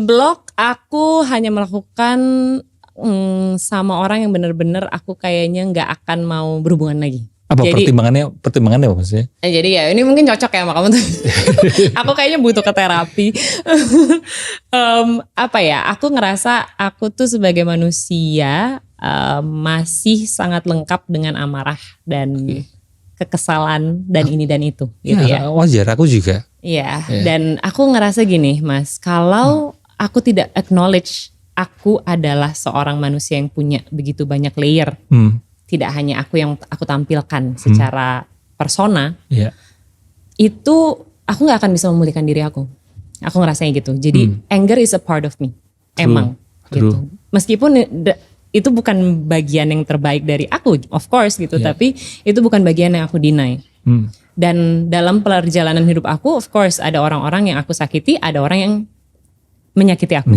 Blog aku hanya melakukan sama orang yang benar-benar aku kayaknya nggak akan mau berhubungan lagi. Apa pertimbangannya apa maksudnya? Jadi ya ini mungkin cocok ya sama kamu tuh. Aku kayaknya butuh ke terapi. Aku ngerasa aku tuh sebagai manusia masih sangat lengkap dengan amarah dan kekesalan dan ini dan itu gitu ya. Wajar, aku juga. Iya, dan aku ngerasa gini Mas, kalau aku tidak acknowledge aku adalah seorang manusia yang punya begitu banyak layer. Tidak hanya aku yang aku tampilkan secara persona. Itu aku gak akan bisa memulihkan diri aku. Aku ngerasanya gitu. Jadi anger is a part of me. Emang. gitu. Meskipun itu bukan bagian yang terbaik dari aku, of course gitu, tapi itu bukan bagian yang aku deny. Dan dalam perjalanan hidup aku, of course ada orang-orang yang aku sakiti, ada orang yang menyakiti aku.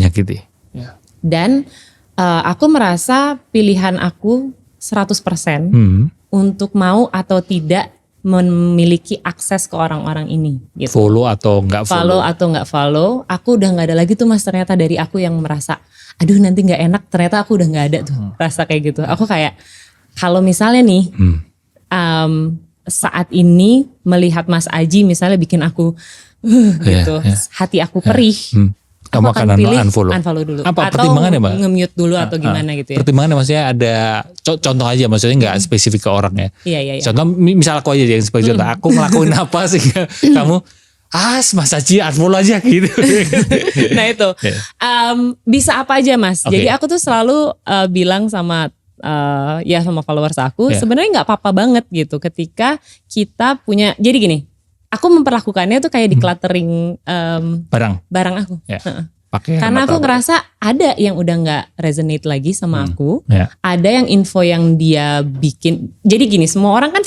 Dan aku merasa pilihan aku 100% untuk mau atau tidak memiliki akses ke orang-orang ini gitu. Follow atau enggak follow. Follow atau enggak follow, aku udah gak ada lagi tuh Mas ternyata dari aku yang merasa aduh nanti gak enak, ternyata aku udah gak ada tuh rasa kayak gitu. Aku kayak kalau misalnya nih saat ini melihat Mas Aji misalnya bikin aku gitu, hati aku perih. Kamu akan pilih unfollow dulu. Apa atau pertimbangannya, Mbak? nge-mute dulu atau gimana gitu ya. Pertimbangannya maksudnya ada contoh aja, maksudnya nggak spesifik ke orang ya. Iya. Contoh misal aku aja yang sebagai contoh, aku ngelakuin apa sehingga kamu Mas Aji unfollow aja gitu. Nah itu bisa apa aja Mas. Jadi aku tuh selalu bilang sama sama followers aku sebenarnya nggak apa-apa banget gitu ketika kita punya. Jadi gini. Aku memperlakukannya tuh kayak decluttering barang aku. Karena aku ngerasa ada yang udah gak resonate lagi sama aku. Ada yang info yang dia bikin. Jadi gini, semua orang kan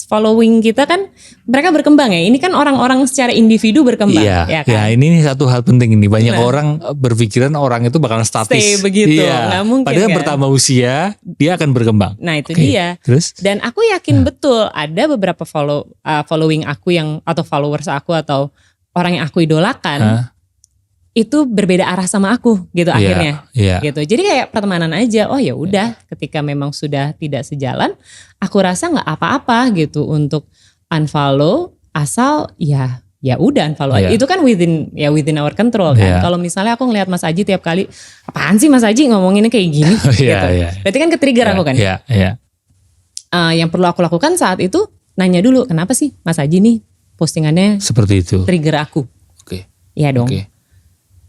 following kita kan mereka berkembang ya. Ini kan orang-orang secara individu berkembang. Iya, kan? ya ini satu hal penting ini. Banyak orang berpikiran orang itu bakalan statis. Stay begitu, gak mungkin padahal kan? bertambah usia, dia akan berkembang. Nah itu dia. Terus? Dan aku yakin betul ada beberapa following aku yang atau followers aku atau orang yang aku idolakan. Itu berbeda arah sama aku gitu akhirnya gitu. Jadi kayak pertemanan aja. Oh ya udah, ketika memang sudah tidak sejalan, aku rasa nggak apa-apa gitu untuk unfollow asal ya udah unfollow aja. Itu kan within our control kan. Kalau misalnya aku ngelihat Mas Aji tiap kali, apaan sih Mas Aji ngomonginnya kayak gini gitu. Berarti kan ke-trigger aku kan. Yang perlu aku lakukan saat itu nanya dulu, kenapa sih Mas Aji nih postingannya seperti itu trigger aku. Iya dong.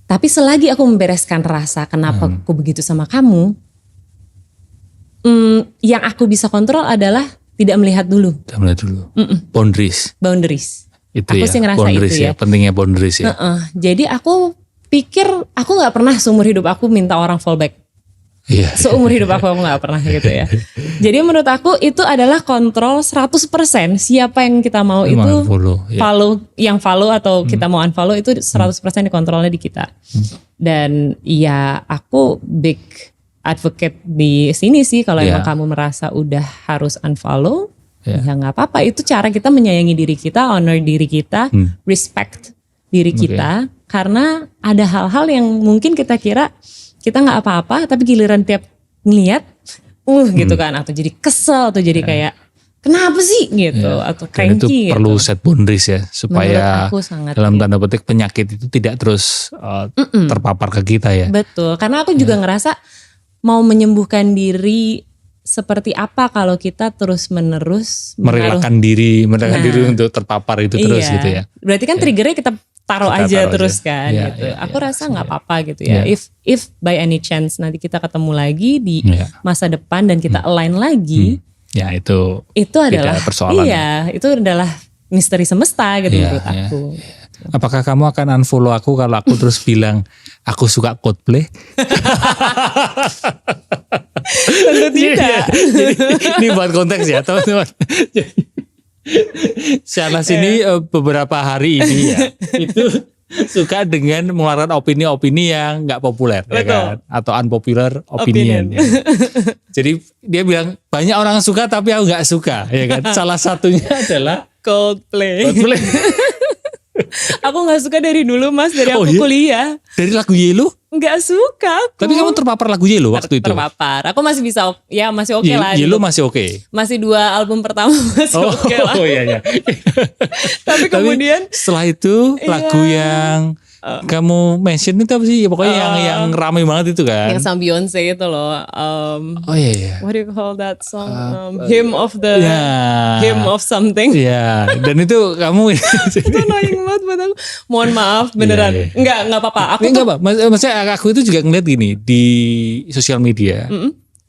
Tapi selagi aku membereskan rasa kenapa aku begitu sama kamu, yang aku bisa kontrol adalah tidak melihat dulu. Boundaries. Itu aku sih ngerasa boundaries itu ya. Pentingnya boundaries ya. Jadi aku pikir aku nggak pernah seumur hidup aku minta orang fallback. Seumur hidup aku nggak pernah gitu ya. Jadi menurut aku itu adalah kontrol 100%. Siapa yang kita mau itu follow atau kita mau unfollow itu 100% dikontrolnya di kita. Dan ya aku big advocate di sini sih kalau emang kamu merasa udah harus unfollow, ya nggak apa-apa. Itu cara kita menyayangi diri kita, honor diri kita, respect diri kita. Karena ada hal-hal yang mungkin kita kira kita nggak apa-apa, tapi giliran tiap ngeliat, gitu kan, atau jadi kesel, atau jadi kayak kenapa sih gitu, atau cranky itu perlu set boundaries ya, supaya dalam tanda petik penyakit itu tidak terus terpapar ke kita ya. Betul, karena aku juga ngerasa mau menyembuhkan diri seperti apa kalau kita terus menerus merelakan diri untuk terpapar itu terus gitu ya. Berarti kan triggernya kita taruh aja terus kan gitu. Aku rasa nggak apa-apa gitu ya. If by any chance nanti kita ketemu lagi di masa depan dan kita align lagi, itu adalah persoalan. Itu adalah misteri semesta gitu menurut aku. Apakah kamu akan unfollow aku kalau aku terus bilang aku suka Coldplay? Tentu tidak. Ini buat konteks ya teman-teman. Sana sini beberapa hari ini ya itu suka dengan mengeluarkan opini-opini yang nggak populer ya kan, atau unpopular opinion. Ya. Jadi dia bilang banyak orang suka tapi aku nggak suka ya kan. Salah satunya adalah Coldplay. Aku gak suka dari dulu Mas, dari aku kuliah. Dari lagu Yellow? Gak suka aku. Tapi kamu terpapar lagu Yellow waktu itu? Terpapar, aku masih bisa, masih oke lah. Yellow masih oke? Masih 2 album pertama masih oke lah. Oh iya. Tapi kemudian setelah itu lagu yang kamu mention itu apa sih? Pokoknya yang ramai banget itu kan? Yang sama Beyonce itu loh. What do you call that song? Hymn of something. Iya. Dan itu kamu itu annoying banget buat aku. Mohon maaf beneran. Enggak apa-apa. Enggak apa. Maksudnya aku itu juga ngeliat gini di sosial media.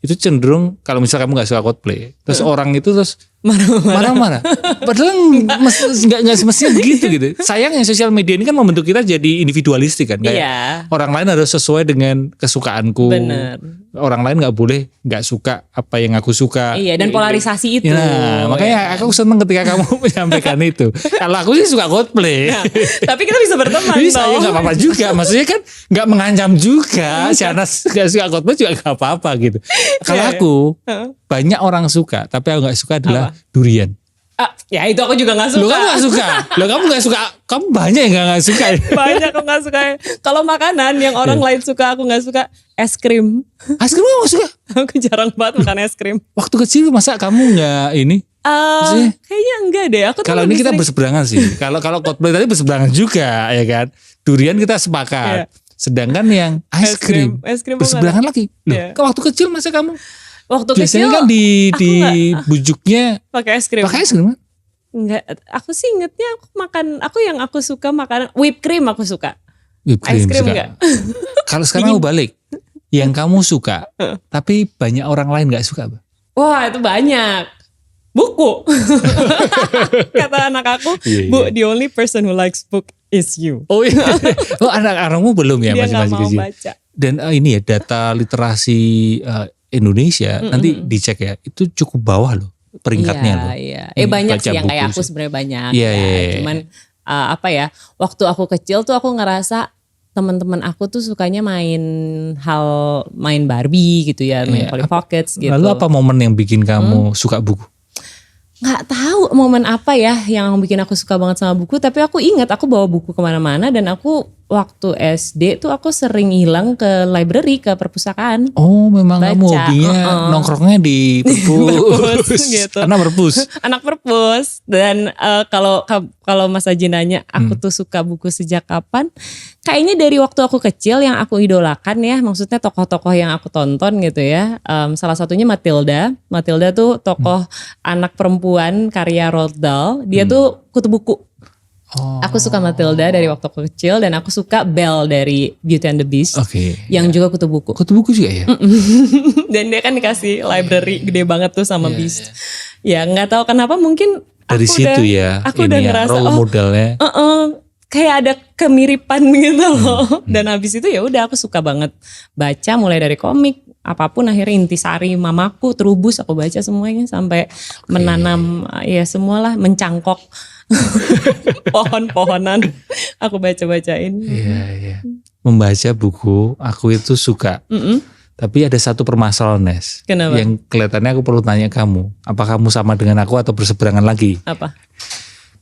Itu cenderung kalau misalnya kamu gak suka Coldplay, terus orang itu terus Marah-marah. Padahal nggak semestinya begitu gitu. Sayangnya sosial media ini kan membentuk kita jadi individualistik kan. Kayak orang lain harus sesuai dengan kesukaanku. Bener. Orang lain nggak boleh nggak suka apa yang aku suka. Iya, dan polarisasi itu. Nah, makanya aku seneng ketika kamu menyampaikan itu. Kalau aku sih suka Coldplay. Nah, tapi kita bisa berteman. Bisa, ya nggak apa-apa juga. Maksudnya kan nggak mengancam juga. Siana nggak suka Coldplay juga nggak apa-apa gitu. Kalau aku banyak orang suka, tapi aku nggak suka adalah durian. Ya itu aku juga gak suka. Lo kamu gak suka? Lo kamu gak suka? Kamu banyak yang gak suka. Banyak aku gak suka. Kalau makanan yang orang lain suka, aku gak suka. Es krim. Es krim gak suka? Aku jarang banget makan es krim. Waktu kecil masa kamu gak ini? Kayaknya enggak deh. Kalau ini kita berseberangan sih. Kalau Coldplay tadi berseberangan juga ya kan. Durian kita sepakat. Sedangkan yang es krim berseberangan lagi. Loh, waktu kecil masa kamu? Waktu biasanya kecil kan di bujuknya pakai es krim. Pakai es krim kan? Enggak, aku sih ingetnya yang aku suka makanan whipped cream aku suka. Whipped cream ice cream suka. enggak? Kalau sekarang aku balik, yang kamu suka, tapi banyak orang lain nggak suka. Wah itu banyak. Buku. Kata anak aku, Bu, the only person who likes book is you. Oh iya. Oh anak-anakmu belum ya masih kecil. Baca. Dan ini ya data literasi Indonesia nanti dicek ya, itu cukup bawah loh peringkatnya loh. Iya. Banyak sih yang kayak aku sebenarnya banyak. Iya. Cuman waktu aku kecil tuh aku ngerasa teman-teman aku tuh sukanya main Barbie gitu ya, main Polly Pockets gitu. Lalu apa momen yang bikin kamu suka buku? Nggak tahu momen apa ya yang bikin aku suka banget sama buku, tapi aku ingat aku bawa buku kemana-mana dan aku waktu SD tuh aku sering hilang ke library, ke perpustakaan. Oh memang kamu hobinya nongkrongnya di perpus gitu. Anak perpus. Dan kalau Mas Aji nanya aku tuh suka buku sejak kapan, kayaknya dari waktu aku kecil yang aku idolakan ya, maksudnya tokoh-tokoh yang aku tonton gitu ya. Salah satunya Matilda tuh tokoh anak perempuan karya Roald Dahl. Dia tuh kutu buku. Aku suka Matilda dari waktu aku kecil dan aku suka Belle dari Beauty and the Beast yang juga kutu buku. Kutu buku juga ya? Dan dia kan dikasih library gede banget tuh sama Beast. Ya nggak tahu kenapa mungkin dari situ aku udah ngerasa role modelnya. Kayak ada kemiripan gitu loh. Dan habis itu ya udah aku suka banget baca mulai dari komik apapun, akhirnya Intisari mamaku, Trubus aku baca semuanya sampai menanam ya semualah, mencangkok pohon-pohonan aku baca-bacain. Iya. Membaca buku aku itu suka. Tapi ada satu permasalahan Nes. Kenapa? Yang kelihatannya aku perlu tanya kamu. Apa kamu sama dengan aku atau berseberangan lagi? Apa?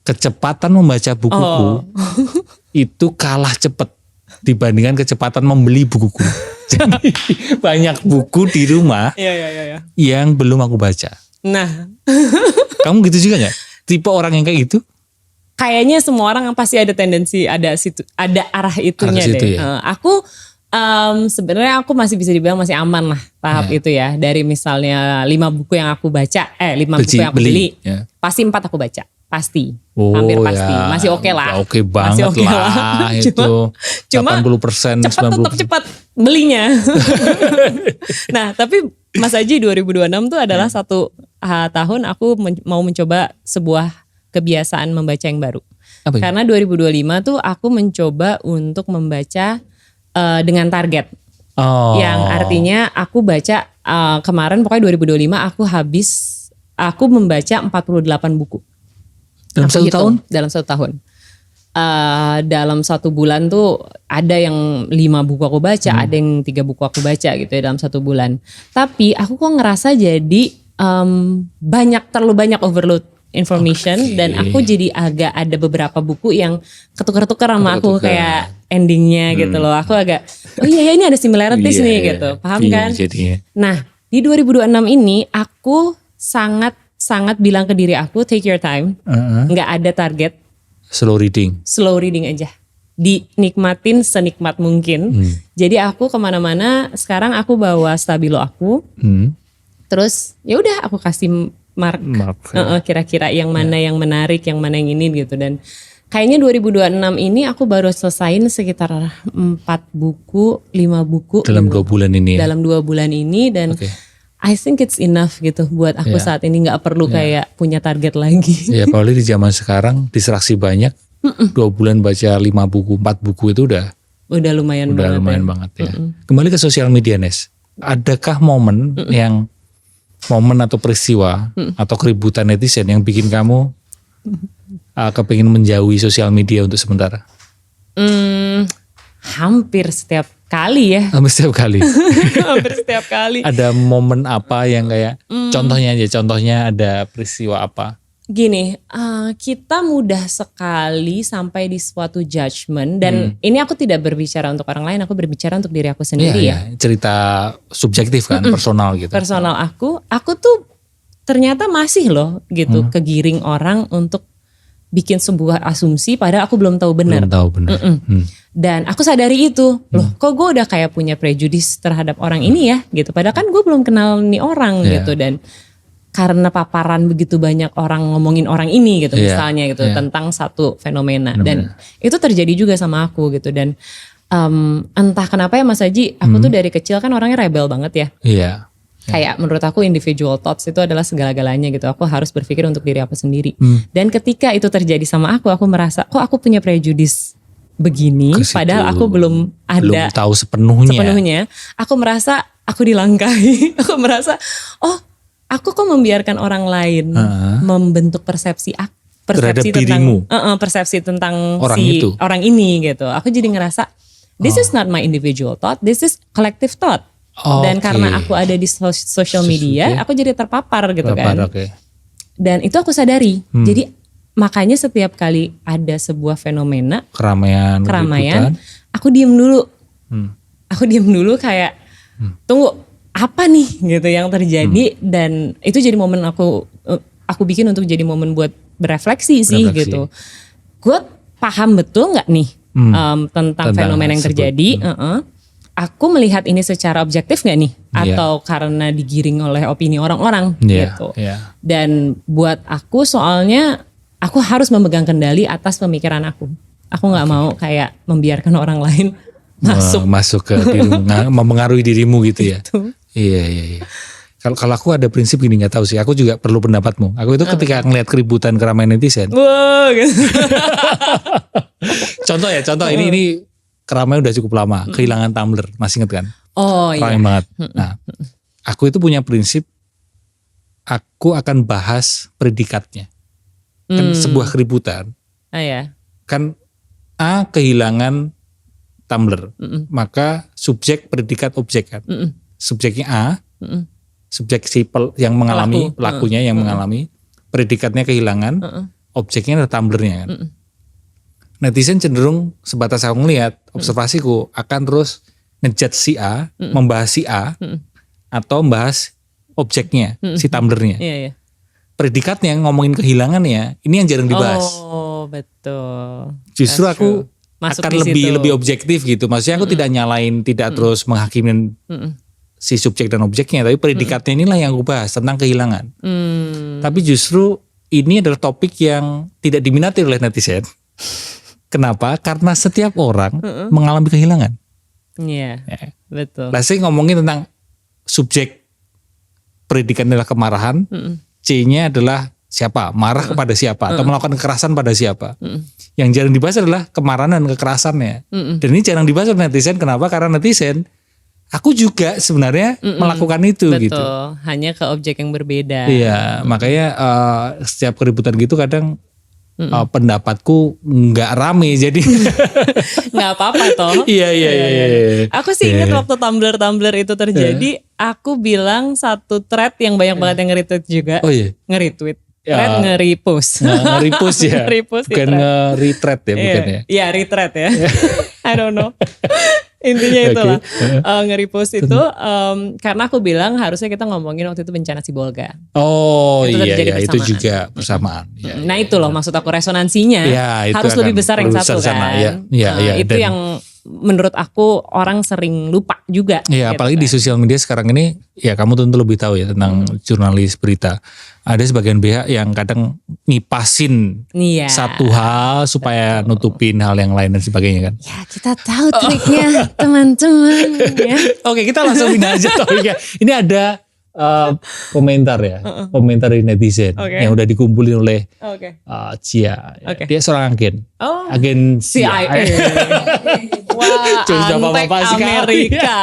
Kecepatan membaca bukuku itu kalah cepat dibandingkan kecepatan membeli bukuku. Jadi banyak buku di rumah yang belum aku baca. Nah, kamu gitu juga nggak? Tipe orang yang kayak gitu? Kayaknya semua orang pasti ada tendensi ada arah itunya deh. Ya? Aku sebenarnya aku masih bisa dibilang masih aman lah tahap itu ya. Dari misalnya 5 buku yang aku baca, 5 buku yang aku beli, pasti 4 aku baca. Pasti, hampir pasti, masih oke lah. Oke banget masih lah itu. Cuma 80%, 90%. Tetap cepat belinya. Nah, tapi Mas Aji 2026 tuh adalah satu tahun aku mau mencoba sebuah kebiasaan membaca yang baru. Apa Karena 2025 tuh aku mencoba untuk membaca dengan target. Yang artinya aku baca kemarin pokoknya 2025 aku membaca 48 buku. Dalam satu tahun? Dalam 1 tahun. Dalam 1 bulan tuh ada yang 5 buku aku baca, ada yang 3 buku aku baca gitu ya dalam 1 bulan. Tapi aku kok ngerasa jadi terlalu banyak overload information dan aku jadi agak ada beberapa buku yang ketukar-tukar sama aku kayak endingnya gitu loh. Aku agak ini ada similarities nih gitu, paham kan? Jadinya. Nah di 2026 ini aku sangat bilang ke diri aku take your time, nggak ada target, slow reading aja, dinikmatin senikmat mungkin. Jadi aku kemana-mana sekarang aku bawa stabilo aku, terus ya udah aku kasih mark kira-kira yang mana yang menarik, yang mana yang ini gitu. Dan kayaknya 2026 ini aku baru selesain sekitar 4 buku, 5 buku dalam 2 bulan ini. Dalam 2 bulan ini dan I think it's enough gitu buat aku saat ini, nggak perlu kayak punya target lagi. Ya apalagi di zaman sekarang distraksi banyak. 2 bulan baca 5 buku, 4 buku itu udah lumayan banget ya. Kembali ke sosial media, Nes. Adakah momen atau peristiwa atau keributan netizen yang bikin kamu kepingin menjauhi sosial media untuk sementara? Hampir setiap kali ya. Hampir setiap kali. Hampir setiap kali. Ada momen apa yang kayak contohnya ada peristiwa apa? Gini, kita mudah sekali sampai di suatu judgment, dan ini aku tidak berbicara untuk orang lain, aku berbicara untuk diri aku sendiri ya. Cerita subjektif kan, personal gitu. Personal aku tuh ternyata masih loh gitu kegiring orang untuk bikin sebuah asumsi padahal aku belum tahu benar. Dan aku sadari itu, loh kok gue udah kayak punya prejudice terhadap orang ini ya gitu. Padahal kan gue belum kenal nih orang gitu, dan karena paparan begitu banyak orang ngomongin orang ini gitu misalnya gitu tentang satu fenomena. Dan itu terjadi juga sama aku gitu. Dan entah kenapa ya Mas Haji, aku tuh dari kecil kan orangnya rebel banget ya. Iya. Kayak menurut aku individual thoughts itu adalah segala-galanya gitu. Aku harus berpikir untuk diri aku sendiri. Dan ketika itu terjadi sama aku merasa kok aku punya prejudice begini. Padahal aku belum tahu sepenuhnya. Aku merasa aku dilangkahi. Aku merasa aku kok membiarkan orang lain membentuk persepsi tentang dirimu. Persepsi tentang orang orang ini gitu. Aku jadi ngerasa this is not my individual thought, this is collective thought. Dan karena aku ada di social media, aku jadi terpapar gitu kan. Dan itu aku sadari. Jadi makanya setiap kali ada sebuah fenomena keramaian, aku diem dulu. Aku diem dulu kayak tunggu apa nih gitu yang terjadi. Dan itu jadi momen aku bikin untuk jadi momen buat berefleksi sih gitu. Gue paham betul nggak nih tentang fenomena yang terjadi. Aku melihat ini secara objektif gak nih? Atau karena digiring oleh opini orang-orang gitu. Dan buat aku soalnya aku harus memegang kendali atas pemikiran aku. Aku gak mau kayak membiarkan orang lain masuk ke dirimu, mempengaruhi dirimu gitu ya. Iya. Kalau aku ada prinsip gini, gak tahu sih. Aku juga perlu pendapatmu. Aku itu ketika ngelihat keributan keramaian netizen. Gitu. Contoh ini keramaian udah cukup lama, kehilangan Tumblr, masih inget kan? Ramai banget. Nah, aku itu punya prinsip, aku akan bahas predikatnya. Kan sebuah keributan, kan A kehilangan Tumblr, maka subjek, predikat, objek kan. Subjeknya A, subjek si yang mengalami, pelakunya yang mengalami, predikatnya kehilangan, objeknya adalah Tumblr-nya kan. Netizen cenderung sebatas aku ngelihat, observasiku akan terus ngejudge si A, membahas si A, atau membahas objeknya, si Tumblr-nya. Predikatnya ngomongin kehilangannya, ini yang jarang dibahas. Oh betul. Justru aku akan lebih objektif gitu. Maksudnya aku tidak nyalain, tidak terus menghakimin si subjek dan objeknya, tapi predikatnya inilah yang aku bahas tentang kehilangan. Tapi justru ini adalah topik yang tidak diminati oleh netizen. Kenapa? Karena setiap orang mengalami kehilangan. Iya, betul. Lah saya ngomongin tentang subjek predikatnya adalah kemarahan, C-nya adalah siapa, marah kepada siapa, atau melakukan kekerasan pada siapa. Yang jarang dibahas adalah kemarahan dan kekerasannya. Dan ini jarang dibahas oleh netizen. Kenapa? Karena netizen, aku juga sebenarnya melakukan itu. Betul. Gitu. Hanya ke objek yang berbeda. Iya, makanya setiap keributan gitu kadang pendapatku nggak rame jadi nggak apa-apa toh. Iya. Aku sih ingat waktu Tumblr itu terjadi, aku bilang satu thread yang banyak banget yang nge-retweet juga. Nge-retweet. Thread nge-repost. Nge-repost ya. Bukan nge-retweet ya, bukan ya. Iya, retweet ya. I don't know. Intinya itulah. Nge-repost itu karena aku bilang harusnya kita ngomongin waktu itu bencana Sibolga. Iya, itu juga bersamaan. Nah itu loh maksud aku resonansinya. Harus lebih besar yang satu kan. Itu yang menurut aku orang sering lupa juga. Iya, gitu apalagi kan. Di sosial media sekarang ini, ya kamu tentu lebih tahu ya tentang jurnalis berita. Ada sebagian pihak yang kadang ngipasin satu hal supaya nutupin hal yang lain dan sebagainya kan. Ya kita tahu triknya teman-teman. Ya. Oke, kita langsung pindah aja topiknya. Ini ada komentar ya, komentar dari netizen yang udah dikumpulin oleh Cia. Okay. Dia seorang agen, agen CIA. Wah, antek Amerika.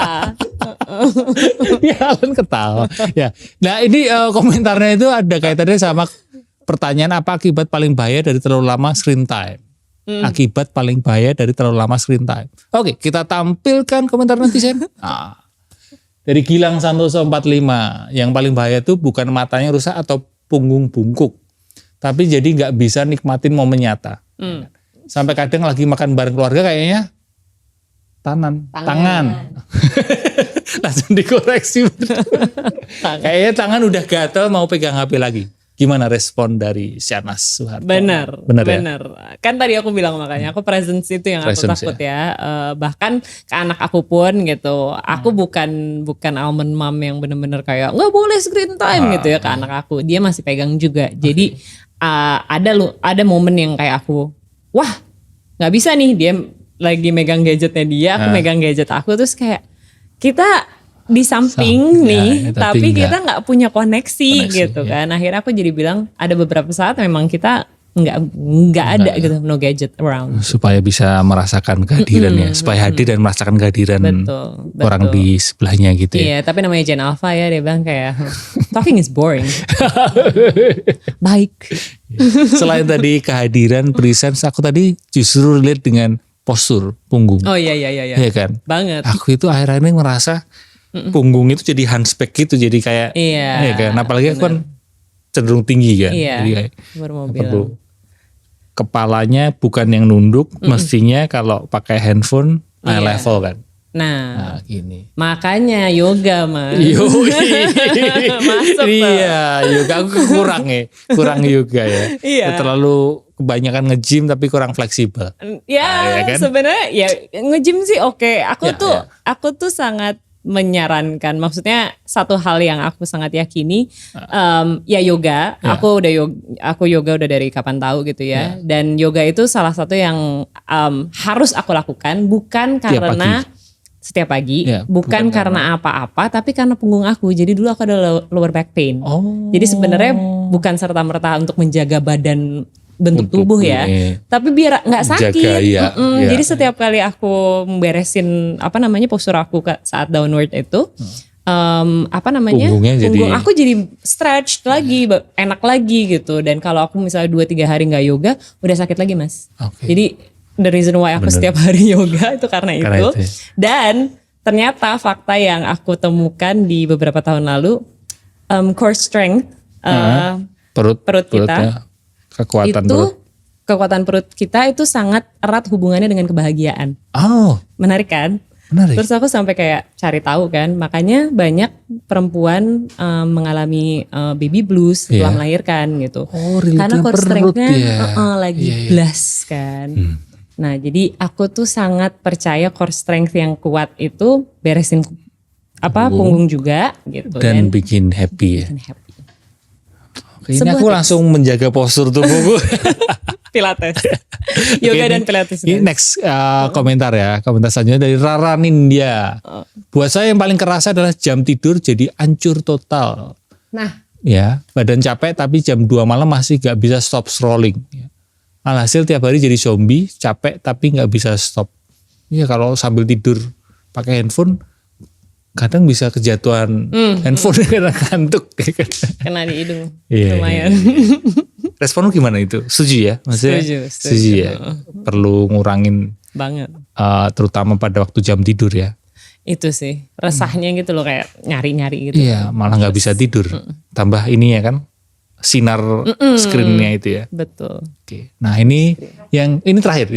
Ya, Alan ketawa. Ya, nah ini komentarnya itu ada kaitannya sama pertanyaan apa akibat paling bahaya dari terlalu lama screen time. Akibat paling bahaya dari terlalu lama screen time. Oke, kita tampilkan komentar netizen. Dari Gilang Santoso 45, yang paling bahaya itu bukan matanya rusak atau punggung bungkuk, tapi jadi nggak bisa nikmatin momen nyata. Sampai kadang lagi makan bareng keluarga kayaknya tangan. Langsung dikoreksi. Kayaknya tangan udah gatel mau pegang HP lagi. Gimana respon dari Shahnaz Soeharto? Benar. Ya? Kan tadi aku bilang makanya aku presence itu yang aku takut ya. Bahkan ke anak aku pun gitu. Aku bukan almond mom yang benar-benar kayak nggak boleh screen time gitu ya ke anak aku. Dia masih pegang juga. Jadi ada momen yang kayak aku, wah nggak bisa nih, dia lagi megang gadgetnya dia, aku megang gadget aku, terus kayak kita di samping nih, tapi kita nggak punya koneksi gitu kan. Akhirnya aku jadi bilang ada beberapa saat memang kita nggak ada gitu, no gadget around. Supaya bisa merasakan kehadirannya, supaya hadir dan merasakan kehadiran orang di sebelahnya gitu ya. Iya, tapi namanya Gen Alpha ya, dia bilang kayak talking is boring. Baik. Selain tadi kehadiran, presence, aku tadi justru relate dengan postur punggung. Oh iya. Iya kan? Banget. Aku itu akhir-akhir ini merasa punggung itu jadi hunchback gitu, jadi kayak iya kan, apalagi aku kan cenderung tinggi kan, jadi kayak perlu kepalanya bukan yang nunduk, mestinya kalau pakai handphone eye level kan. Nah, gini. Makanya yoga Mas. Masuk iya, yoga aku kurang yoga ya. Iya. Terlalu kebanyakan nge-gym tapi kurang fleksibel. Ya, kan? Sebenarnya ya nge-gym sih oke. Aku tuh sangat menyarankan, maksudnya satu hal yang aku sangat yakini ya yoga. Aku yoga udah dari kapan tahu gitu ya. Dan yoga itu salah satu yang harus aku lakukan, bukan karena setiap pagi, bukan karena apa-apa, tapi karena punggung aku. Jadi dulu aku ada lower back pain. Jadi sebenarnya bukan serta-merta untuk menjaga badan bentuk tubuh ya, tapi biar nggak sakit. Jadi setiap kali aku memberesin postur aku saat downward itu, punggung aku jadi stretch lagi, enak lagi gitu. Dan kalau aku misalnya 2-3 hari nggak yoga, udah sakit lagi Mas. Jadi the reason why aku setiap hari yoga itu karena itu. Dan ternyata fakta yang aku temukan di beberapa tahun lalu, core strength, perut kita. Kekuatan perut kita itu sangat erat hubungannya dengan kebahagiaan. Menarik kan? Menarik. Terus aku sampai kayak cari tahu kan, makanya banyak perempuan mengalami baby blues setelah melahirkan gitu. Karena core strength-nya lagi blast kan. Nah, jadi aku tuh sangat percaya core strength yang kuat itu beresin punggung juga gitu dan bikin happy ya. Ini aku tips. langsung menjaga postur tubuhku. Pilates. Yoga dan Pilates. Ini next komentar ya. Komentar selanjutnya dari Rara Nindya. Buat saya yang paling kerasa adalah jam tidur jadi hancur total. Nah. Ya, badan capek tapi jam 2 malam masih gak bisa stop scrolling. Alhasil tiap hari jadi zombie, capek tapi gak bisa stop. Iya, kalau sambil tidur pakai handphone, kadang bisa kejatuhan handphone karena ngantuk. Kena di hidung, Iya. lumayan. Respon lu gimana itu? Setuju ya? Maksudnya setuju ya? Perlu ngurangin banget. Terutama pada waktu jam tidur ya. Itu sih, resahnya gitu loh, kayak nyari-nyari gitu. Iya, malah gak bisa tidur. Tambah ini ya kan, sinar screen-nya itu ya. Betul. Oke. Nah ini terakhir.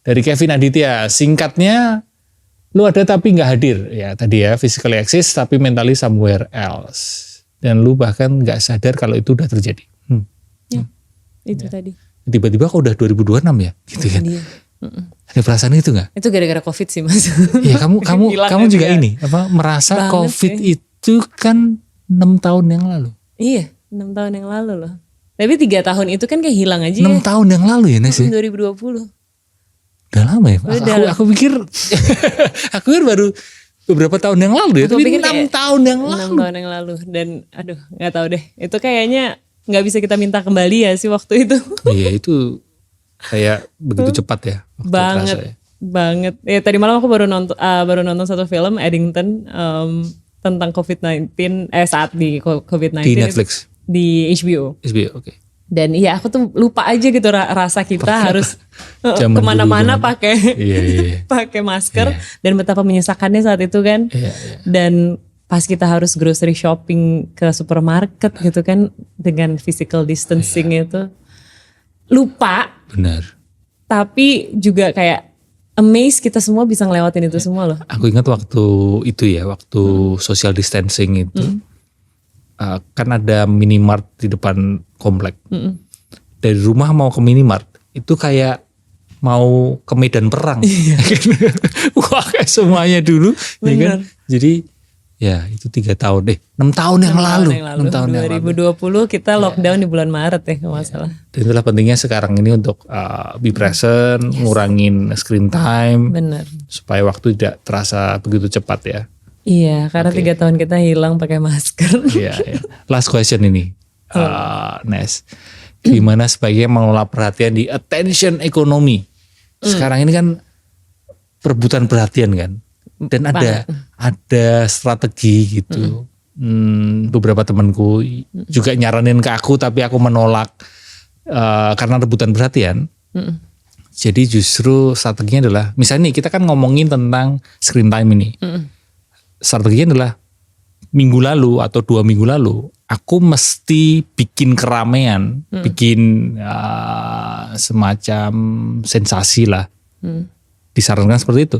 Dari Kevin Aditya, singkatnya, lu ada tapi nggak hadir, ya tadi ya, physically exist tapi mentally somewhere else, dan lu bahkan nggak sadar kalau itu udah terjadi. Itu tadi. Tiba-tiba kok udah 2026 ya, gitu kan? Ada perasaan itu nggak? Itu gara-gara COVID sih Mas. Iya, kamu juga ini merasa banget COVID sih. Itu kan 6 tahun yang lalu. Iya, 6 tahun yang lalu loh. Tapi 3 tahun itu kan kayak hilang aja. 6 tahun yang lalu ya Nes ya? 2020. Udah lama ya. Aku pikir baru beberapa tahun yang lalu ya. Aku Tapi pikir 6 tahun yang lalu. 6 tahun yang lalu. Dan aduh gak tahu deh. Itu kayaknya gak bisa kita minta kembali ya sih waktu itu. Iya itu kayak begitu cepat ya. Banget. Ya. Banget. Ya tadi malam aku baru nonton satu film Eddington tentang COVID-19 saat di COVID-19 Di Netflix. Di HBO. Oke. Dan iya aku tuh lupa aja gitu rasa kita harus kemana-mana pakai pakai masker dan betapa menyesakannya saat itu kan. Dan pas kita harus grocery shopping ke supermarket gitu kan dengan physical distancing itu lupa. Benar. Tapi juga kayak amazed kita semua bisa ngelewatin itu semua loh. Aku ingat waktu itu ya, waktu social distancing itu. Kan ada minimart di depan komplek. Dari rumah mau ke minimart itu kayak mau ke medan perang. Wah kayak semuanya dulu. Ya kan? Jadi ya itu 3 tahun 6 tahun yang lalu. 6 tahun 2020 kita lockdown di bulan Maret ya kalau nggak salah. Dan itulah pentingnya sekarang ini untuk be present, ngurangin screen time. Bener. Supaya waktu tidak terasa begitu cepat ya. Iya, karena 3 tahun kita hilang pakai masker. Iya. Last question ini, Nes. Gimana sebaiknya mengelola perhatian di attention economy? Sekarang ini kan perebutan perhatian kan, dan ada strategi gitu. Beberapa temanku juga nyaranin ke aku, tapi aku menolak karena rebutan perhatian. Jadi justru strateginya adalah, misalnya nih kita kan ngomongin tentang screen time ini. Strateginya adalah minggu lalu atau 2 minggu lalu aku mesti bikin keramaian, bikin semacam sensasi lah. Disarankan seperti itu.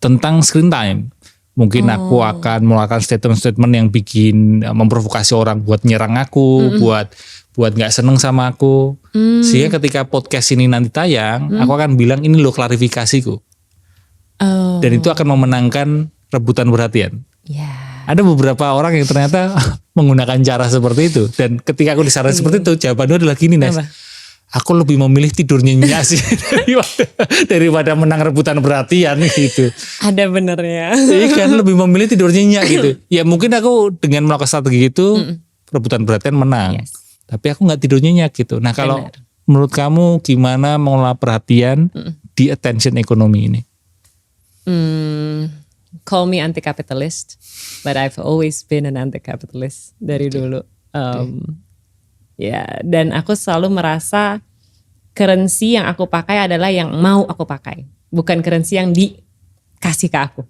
Tentang screen time. Mungkin aku akan melakukan statement-statement yang bikin memprovokasi orang buat nyerang aku, buat gak seneng sama aku. Sehingga ketika podcast ini nanti tayang, aku akan bilang ini loh klarifikasiku. Dan itu akan memenangkan rebutan perhatian. Ada beberapa orang yang ternyata menggunakan cara seperti itu. Dan ketika aku disarankan seperti itu, jawabannya adalah gini, Nes. Aku lebih memilih tidur nyenyak sih daripada menang rebutan perhatian gitu. Ada benernya. Iya kan, lebih memilih tidur nyenyak gitu. Ya mungkin aku dengan melakukan strategi itu rebutan perhatian menang. Tapi aku nggak tidur nyenyak gitu. Nah kalau menurut kamu gimana mengelola perhatian di attention economy ini? Call me anti-capitalist, but I've always been an anti-capitalist dari dulu. Ya, dan aku selalu merasa currency yang aku pakai adalah yang mau aku pakai, bukan currency yang dikasih ke aku.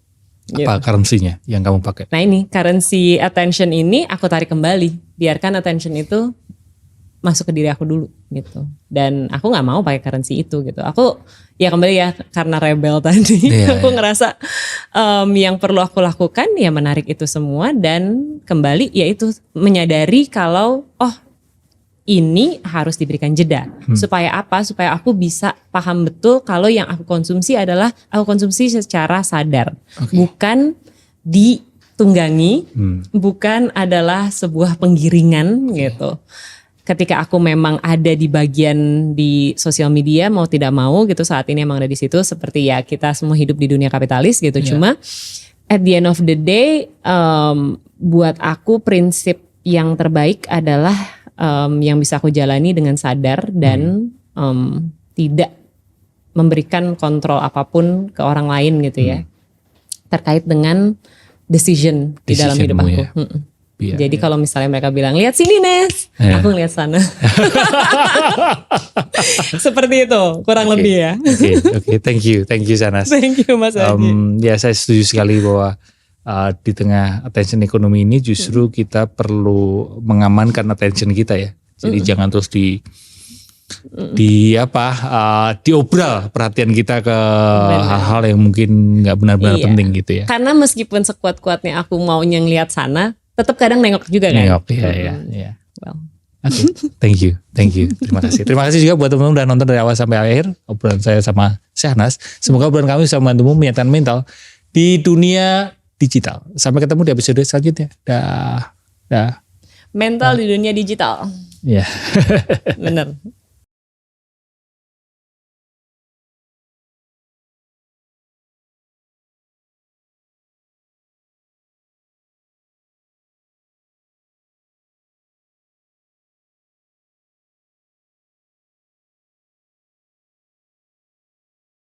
Apa currency-nya yang kamu pakai? Nah ini currency attention ini aku tarik kembali, biarkan attention itu masuk ke diri aku dulu gitu. Dan aku nggak mau pakai currency itu gitu. Aku ya kembali ya karena rebel tadi, aku ngerasa yang perlu aku lakukan ya menarik itu semua dan kembali yaitu menyadari kalau ini harus diberikan jeda. Supaya apa? Supaya aku bisa paham betul kalau yang aku konsumsi adalah aku konsumsi secara sadar, bukan ditunggangi, bukan adalah sebuah penggiringan gitu. Ketika aku memang ada di bagian di sosial media mau tidak mau gitu saat ini emang ada di situ seperti ya kita semua hidup di dunia kapitalis gitu. Cuma at the end of the day buat aku prinsip yang terbaik adalah yang bisa aku jalani dengan sadar dan tidak memberikan kontrol apapun ke orang lain gitu ya terkait dengan decision di dalam hidup aku. Jadi kalau misalnya mereka bilang lihat sini Nes, aku ngeliat sana. Seperti itu kurang lebih ya. Oke, thank you Sanas. Thank you Mas Haji. Ya saya setuju sekali bahwa di tengah attention ekonomi ini justru kita perlu mengamankan attention kita ya. Jadi jangan terus diobral perhatian kita ke hal-hal yang mungkin nggak benar-benar penting gitu ya. Karena meskipun sekuat-kuatnya aku maunya ngeliat sana, tetap kadang nengok juga kan. Nengok, iya. Well. Oke, thank you. Terima kasih. Terima kasih juga buat teman-teman udah nonton dari awal sampai akhir obrolan saya sama Syahnas. Semoga obrolan kami bisa membantumu menyatakan mental di dunia digital. Sampai ketemu di episode selanjutnya. Dah. Mental di dunia digital. Iya. Bener.